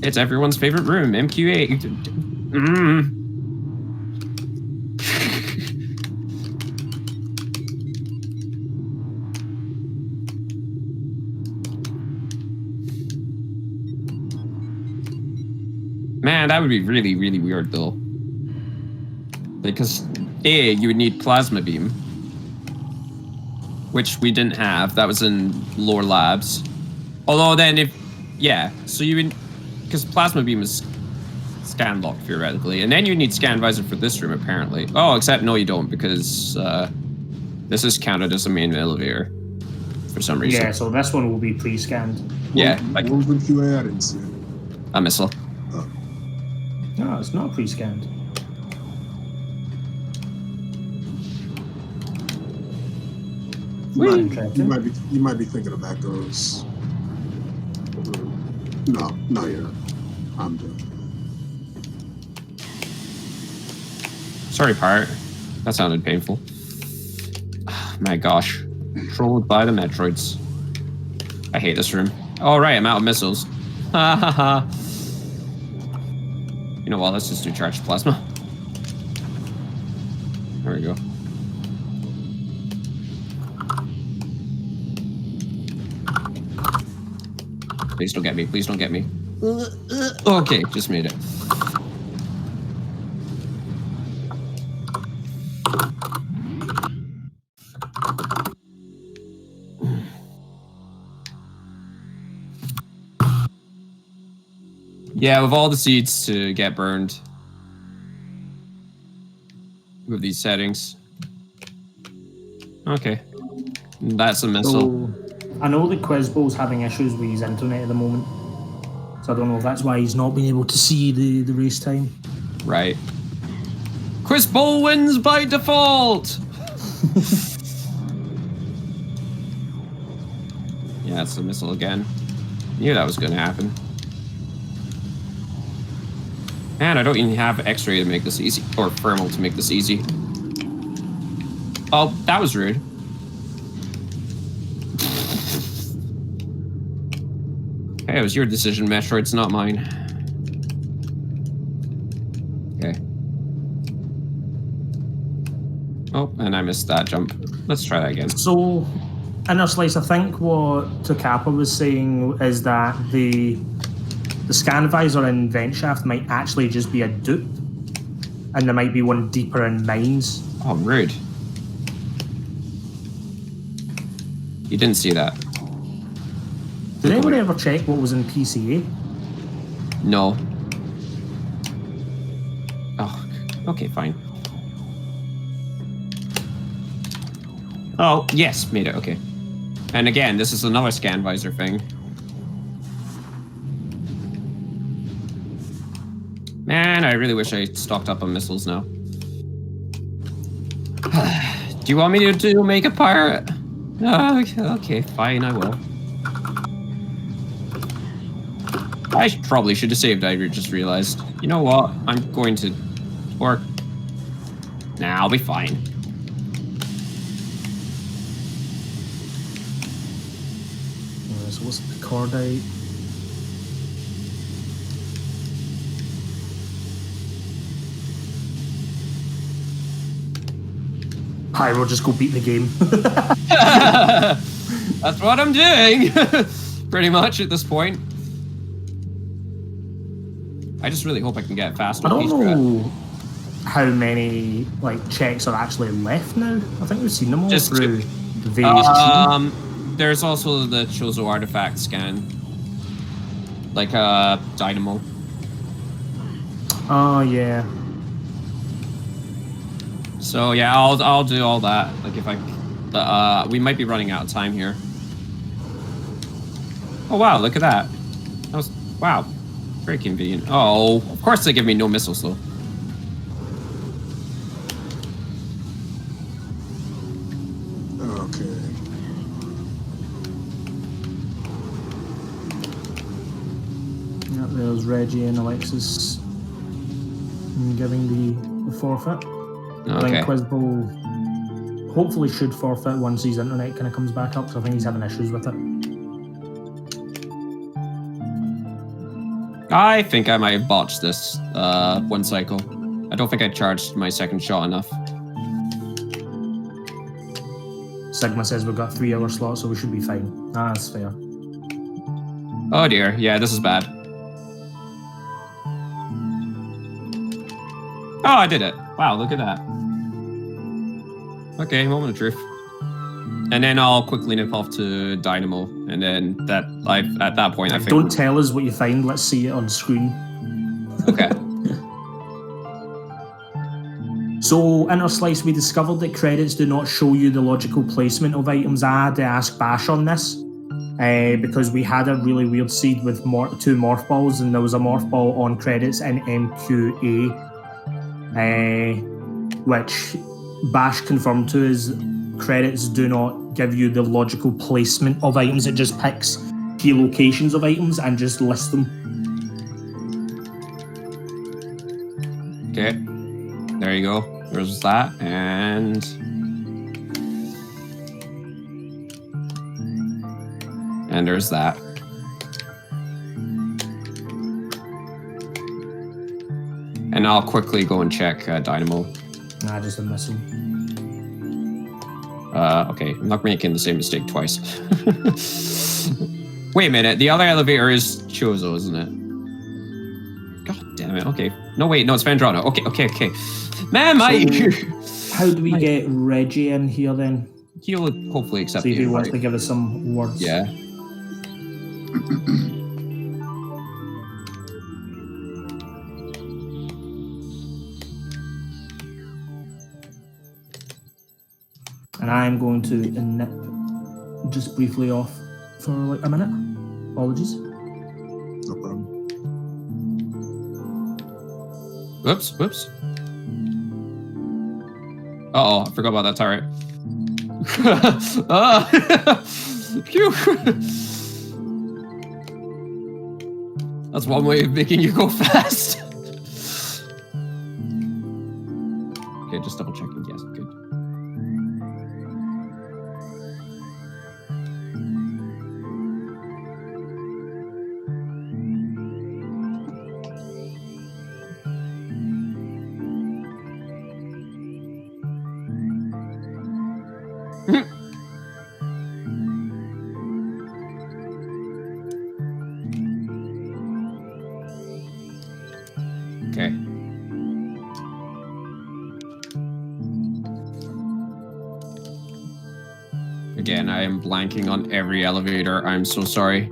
It's everyone's favorite room, MQ8. Man, that would be really, really weird, though. Because, A, you would need plasma beam. Which we didn't have. That was in lower labs. Although then if... Yeah, so you would... Because plasma beam is scan locked, theoretically. And then you need scan visor for this room, apparently. Oh, except no, you don't, because this is counted as a main elevator. For some reason. Yeah, so this one will be pre-scanned. Yeah. Like, What was the QA? I didn't see it. a missile. No, it's not pre-scanned. You might be thinking of Echoes. No, not yet. I'm done. Sorry, pirate. That sounded painful. My gosh. Controlled by the Metroids. I hate this room. Oh, right, I'm out of missiles. Ha ha ha. You know what, let's just do charged plasma. There we go. Please don't get me, please don't get me. Okay, just made it. Yeah, with all the seeds to get burned. With these settings. Okay. That's a missile. So, I know that Quizbo's having issues with his internet at the moment. So I don't know if that's why he's not been able to see the race time. Right. Quizbo wins by default! Yeah, it's a missile again. Knew that was gonna happen. Man, I don't even have X-ray to make this easy, or thermal to make this easy. Oh, that was rude. Hey, it was your decision, Metroid, it's not mine. Okay. Oh, and I missed that jump. Let's try that again. So, Inner Slice, I think what Takapa was saying is that the scan visor in Ventshaft might actually just be a dupe, and there might be one deeper in Mines. Oh, rude. You didn't see that. Did anyone ever check what was in PCA? No. Oh, okay, fine. Oh, yes, made it, okay. And again, this is another scan visor thing. Man, I really wish I stocked up on missiles now. Do you want me to make a pirate? Okay, fine, I will. I probably should have saved, I just realized. You know what? I'm going to... Or... Nah, I'll be fine. So what's the cordite? Hi, we'll just go beat the game. That's what I'm doing! Pretty much at this point. I just really hope I can get faster. I don't know how many checks are actually left now. I think we've seen them all Just through the various teams. There's also the Chozo artifact scan. Like Dynamo. Oh yeah. So yeah, I'll do all that. Like if I we might be running out of time here. Oh wow, look at that. That was wow. Very convenient. Oh, of course they give me no missiles though. Okay. Yep, there's Reggie and Alexis giving the forfeit. I Okay. think Quizbo hopefully should forfeit once his internet kind of comes back up, so I think he's having issues with it. I think I might have botched this one cycle. I don't think I charged my second shot enough. Sigma says we've got 3 hour slots, so we should be fine. Ah, that's fair. Oh dear, yeah, this is bad. Oh, I did it. Wow, look at that. Okay, moment of truth. And then I'll quickly nip off to Dynamo, and then at that point I think... Don't tell us what you find, let's see it on screen. Okay. So, Inner Slice, we discovered that credits do not show you the logical placement of items. I had to ask Bash on this, because we had a really weird seed with 2 morph balls, and there was a morph ball on credits in MQA, which Bash confirmed to us. Credits do not give you the logical placement of items, it just picks key locations of items and just lists them. Okay. There you go. There's that, and there's that. And I'll quickly go and check Dynamo. Nah, just a missile. Okay, I'm not making the same mistake twice. Wait a minute, the other elevator is Chozo, isn't it? God damn it, okay. No, wait, no, it's Vendrano. Okay. Man, How do we get Reggie in here then? He'll hopefully accept See if the he wants invite. to give us some words. Yeah. And I'm going to nip just briefly off for like a minute. Apologies. No problem. Whoops. Uh-oh, I forgot about that turret. Phew. That's one way of making you go fast. Okay, just double checking. Yes, good. Okay. Again, I am blanking on every elevator. I'm so sorry.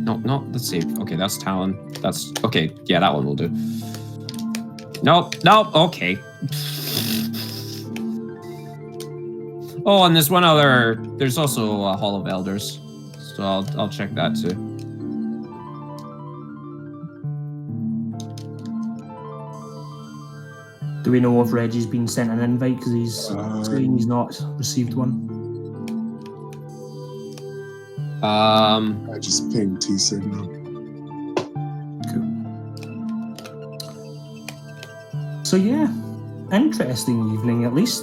No, let's see. Okay, that's Talon. That's okay. Yeah, that one will do. Nope. Okay. Oh, and there's one other. There's also a Hall of Elders, so I'll check that too. Do we know if Reggie's been sent an invite because he's saying he's not received one? I just pinged T-Signal. Cool. So yeah, interesting evening at least.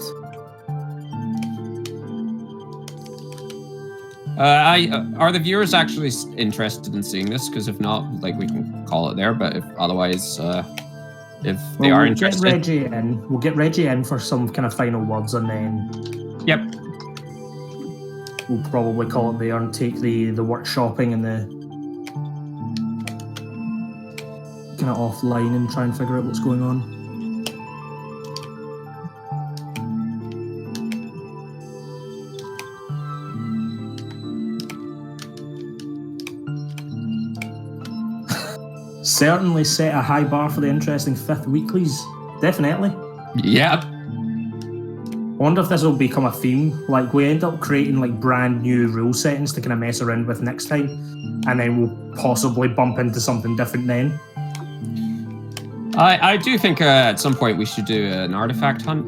Are the viewers actually interested in seeing this? Because if not, like we can call it there. But if otherwise, if they are interested, We'll get Reggie in for some kind of final words, and then yep. We'll probably call it there and take the workshopping and the kind of offline and try and figure out what's going on. Certainly set a high bar for the interesting fifth weeklies. Definitely. Yep. I wonder if this will become a theme. Like, we end up creating like brand new rule settings to kind of mess around with next time, and then we'll possibly bump into something different then. I do think at some point we should do an artifact hunt,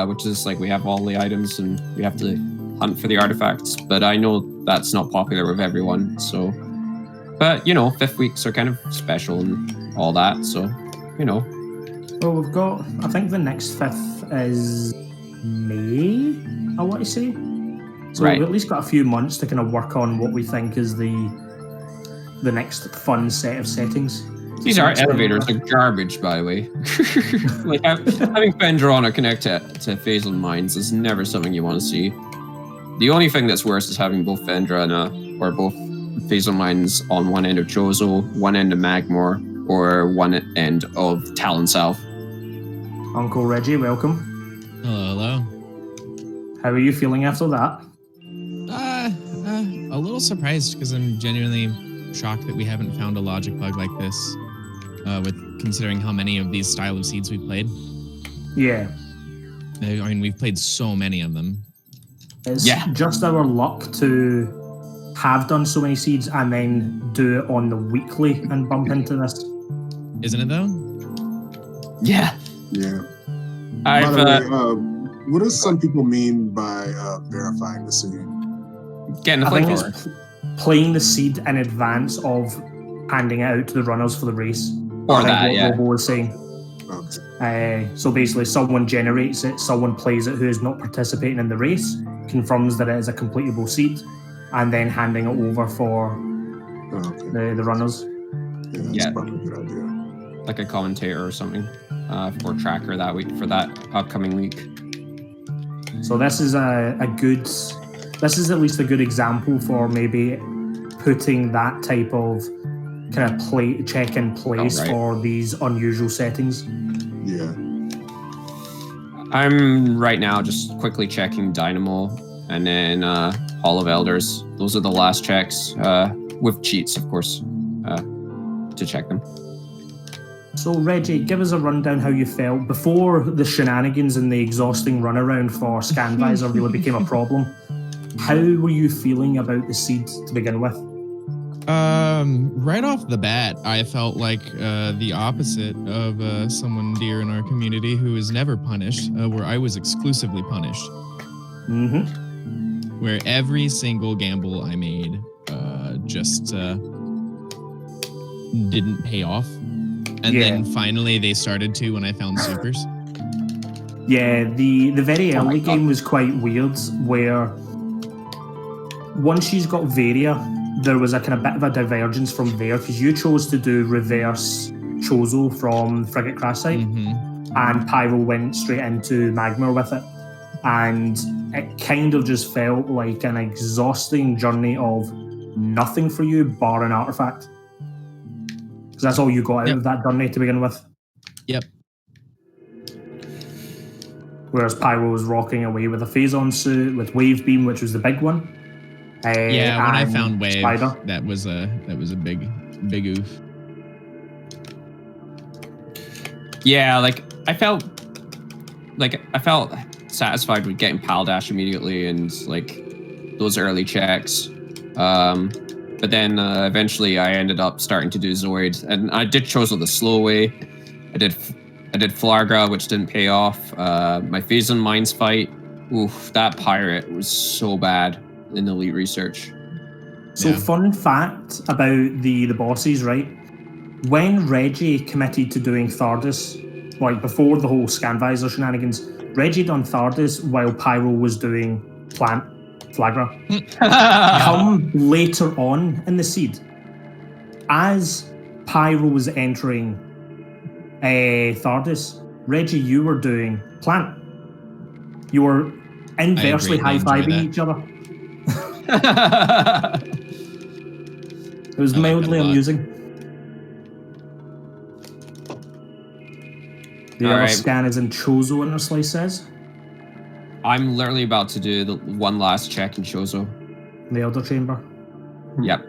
which is like we have all the items and we have to hunt for the artifacts. But I know that's not popular with everyone, so. But you know, fifth weeks are kind of special and all that, so you know. Well, we've got. I think the next fifth is May, I want to say. So Right. we've at least got a few months to kind of work on what we think is the next fun set of settings. These are elevators are garbage, by the way. Like having Fendrana connect to Phasal Mines is never something you want to see. The only thing that's worse is having both Fendrana or both Phasal Mines on one end of Chozo, one end of Magmore, or one end of Talon South. Uncle Reggie, welcome. Hello. How are you feeling after that? A little surprised because I'm genuinely shocked that we haven't found a logic bug like this, with considering how many of these style of seeds we've played. Yeah. I mean, we've played so many of them. It's Yeah. just our luck to have done so many seeds and then do it on the weekly and bump into this. Isn't it though? Yeah. Yeah. I've By the way, what do some people mean by verifying the seed? getting the I think flamethrower. it's playing the seed in advance of handing it out to the runners for the race. Or I think that, what yeah. Robo was saying. Okay. So basically, someone generates it, someone plays it who is not participating in the race, confirms that it is a completable seed, and then handing it over for Okay. the runners. Yeah, that's Yeah. probably a good idea. Like a commentator or something for tracker that week for that upcoming week. So this is this is at least a good example for maybe putting that type of kind of check in place for these unusual settings. Yeah. I'm right now just quickly checking Dynamo and then Hall of Elders. Those are the last checks with cheats, of course, to check them. So Reggie, give us a rundown how you felt before the shenanigans and the exhausting runaround for ScanVisor really became a problem. How were you feeling about the seed to begin with? Right off the bat, I felt like the opposite of someone dear in our community who is never punished, where I was exclusively punished. Mm-hmm. Where every single gamble I made just didn't pay off. And then finally they started to when I found supers. Yeah, the very early game was quite weird, where once she's got Varia, there was a kind of bit of a divergence from there, because you chose to do reverse Chozo from Frigate Crash Site, and Pyro went straight into Magmar with it. And it kind of just felt like an exhausting journey of nothing for you bar an artifact. Because that's all you got out of that journey to begin with. Yep. Whereas Pyro was rocking away with a Phazon suit, with Wave Beam, which was the big one. Yeah, when I found Wave, Spider. that was a big oof. Yeah, I felt satisfied with getting Pal Dash immediately and those early checks. But then eventually I ended up starting to do Zoid, and I did Chozo the slow way. I did Flargra, which didn't pay off. My Phazon Mines fight, oof, that pirate was so bad in Elite Research. So fun fact about the bosses, right? When Reggie committed to doing Thardus, before the whole ScanVisor shenanigans, Reggie done Thardus while Pyro was doing Flagra. Come later on in the seed, as Pyro was entering Thardus, Reggie, you were doing Plant. You were inversely high-fiving each other. It was mildly amusing. The other scan is in Chozo, Interslice says. I'm literally about to do the one last check in Chozo. The Elder Chamber. Yep.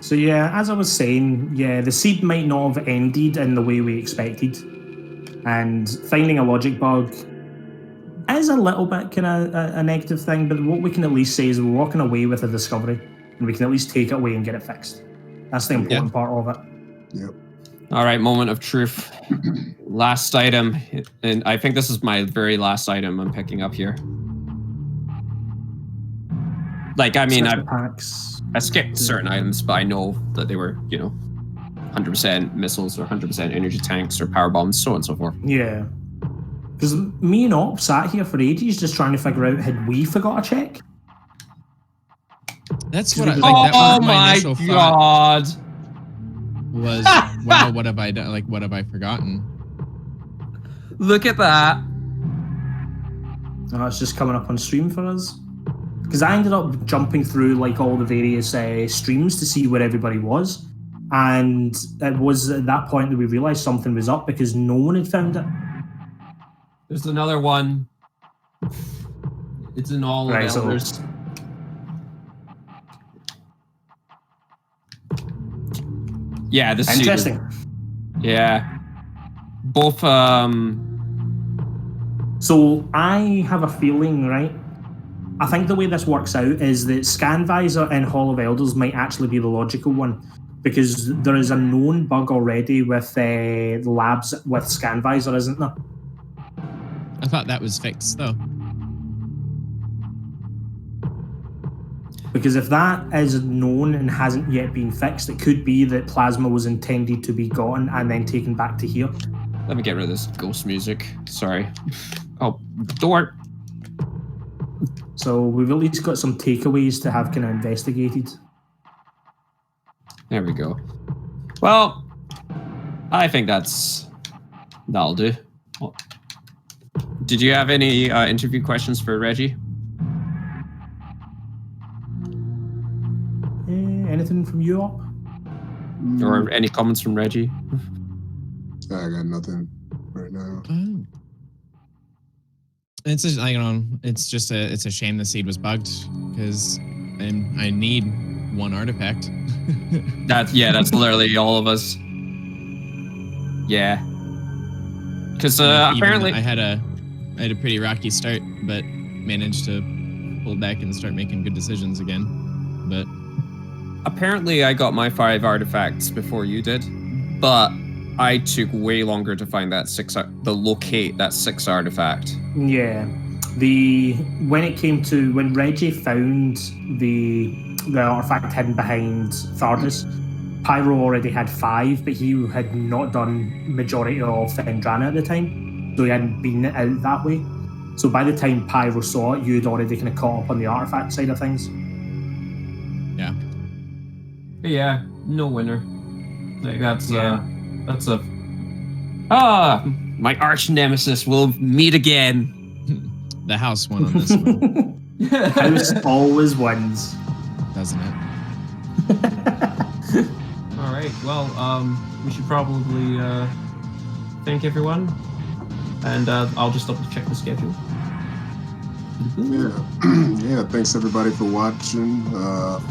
So yeah, as I was saying, the seed might not have ended in the way we expected. And finding a logic bug is a little bit kind of a negative thing, but what we can at least say is we're walking away with a discovery, and we can at least take it away and get it fixed. That's the important part of it. Yep. All right, moment of truth. Last item, and I think this is my very last item I'm picking up here. I skipped certain items, but I know that they were, 100% missiles or 100% energy tanks or power bombs, so on and so forth. Yeah. Because me and Op sat here for ages just trying to figure out, had we forgot a check? That's what that was my initial God. thought. Was, wow, what have I done? What have I forgotten? Look at that. Oh, it's just coming up on stream for us. Because I ended up jumping through all the various streams to see where everybody was. And it was at that point that we realized something was up because no one had found it. There's another one. It's in all of Elders. Yeah, this is interesting. Yeah. Both So I have a feeling, right? I think the way this works out is that ScanVisor and Hall of Elders might actually be the logical one, because there is a known bug already with labs with ScanVisor, isn't there? I thought that was fixed though. Because if that is known and hasn't yet been fixed, it could be that plasma was intended to be gotten and then taken back to here. Let me get rid of this ghost music. Sorry. Oh, door. So we've at least got some takeaways to have kind of investigated. There we go. Well, I think that'll do. Well, did you have any interview questions for Reggie? Anything from you, Op? Or any comments from Reggie? I got nothing right now. It's just, I don't know. It's a shame the seed was bugged because I need one artifact. That's literally all of us. Yeah. Because apparently I had a pretty rocky start, but managed to pull back and start making good decisions again. But apparently I got my 5 artifacts before you did, but I took way longer to find locate that 6 artifact. Yeah. When Reggie found the artifact hidden behind Thardis, Pyro already had 5, but he had not done majority of Fendrana at the time, so he hadn't been out that way. So by the time Pyro saw it, you'd already kind of caught up on the artifact side of things. yeah. But yeah, no winner. Like that's my arch nemesis will meet again. The house won on this one, House always wins. doesn't it? All right. Well, we should probably thank everyone, and I'll just double check the schedule. Yeah. Thanks everybody for watching.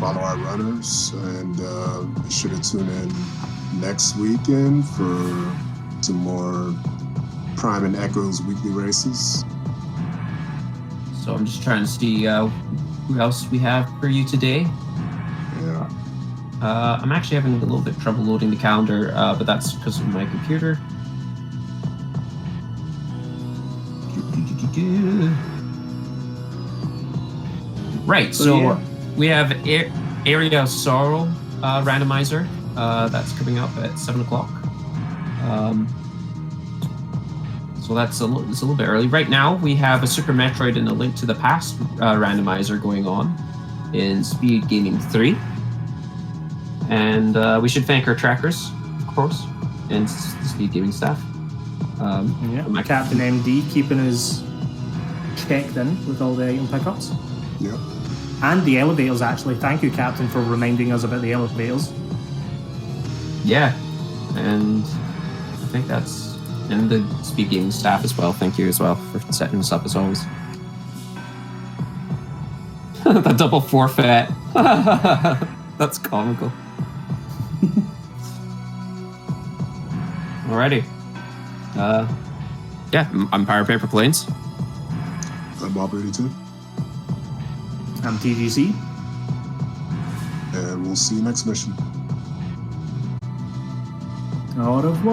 Follow our runners, and be sure to tune in next weekend for some more Prime and Echoes weekly races. So I'm just trying to see who else we have for you today. Yeah. I'm actually having a little bit of trouble loading the calendar, but that's because of my computer. Right, so we have Area Sorrow Randomizer. That's coming up at 7 o'clock. So it's a little bit early. Right now, we have a Super Metroid and a Link to the Past randomizer going on in Speed Gaming 3. And we should thank our trackers, of course, and the Speed Gaming staff. My Captain MD keeping us checked in with all the item pickups. Yep. And the elevators, actually. Thank you, Captain, for reminding us about the elevators. Yeah, and I think that's... And the Speed Gaming staff as well. Thank you as well for setting us up as always. The double forfeit. That's comical. Alrighty. Yeah, I'm Pyro Paper Planes. I'm Bob 82, I'm TGC. and we'll see you next mission. Au revoir.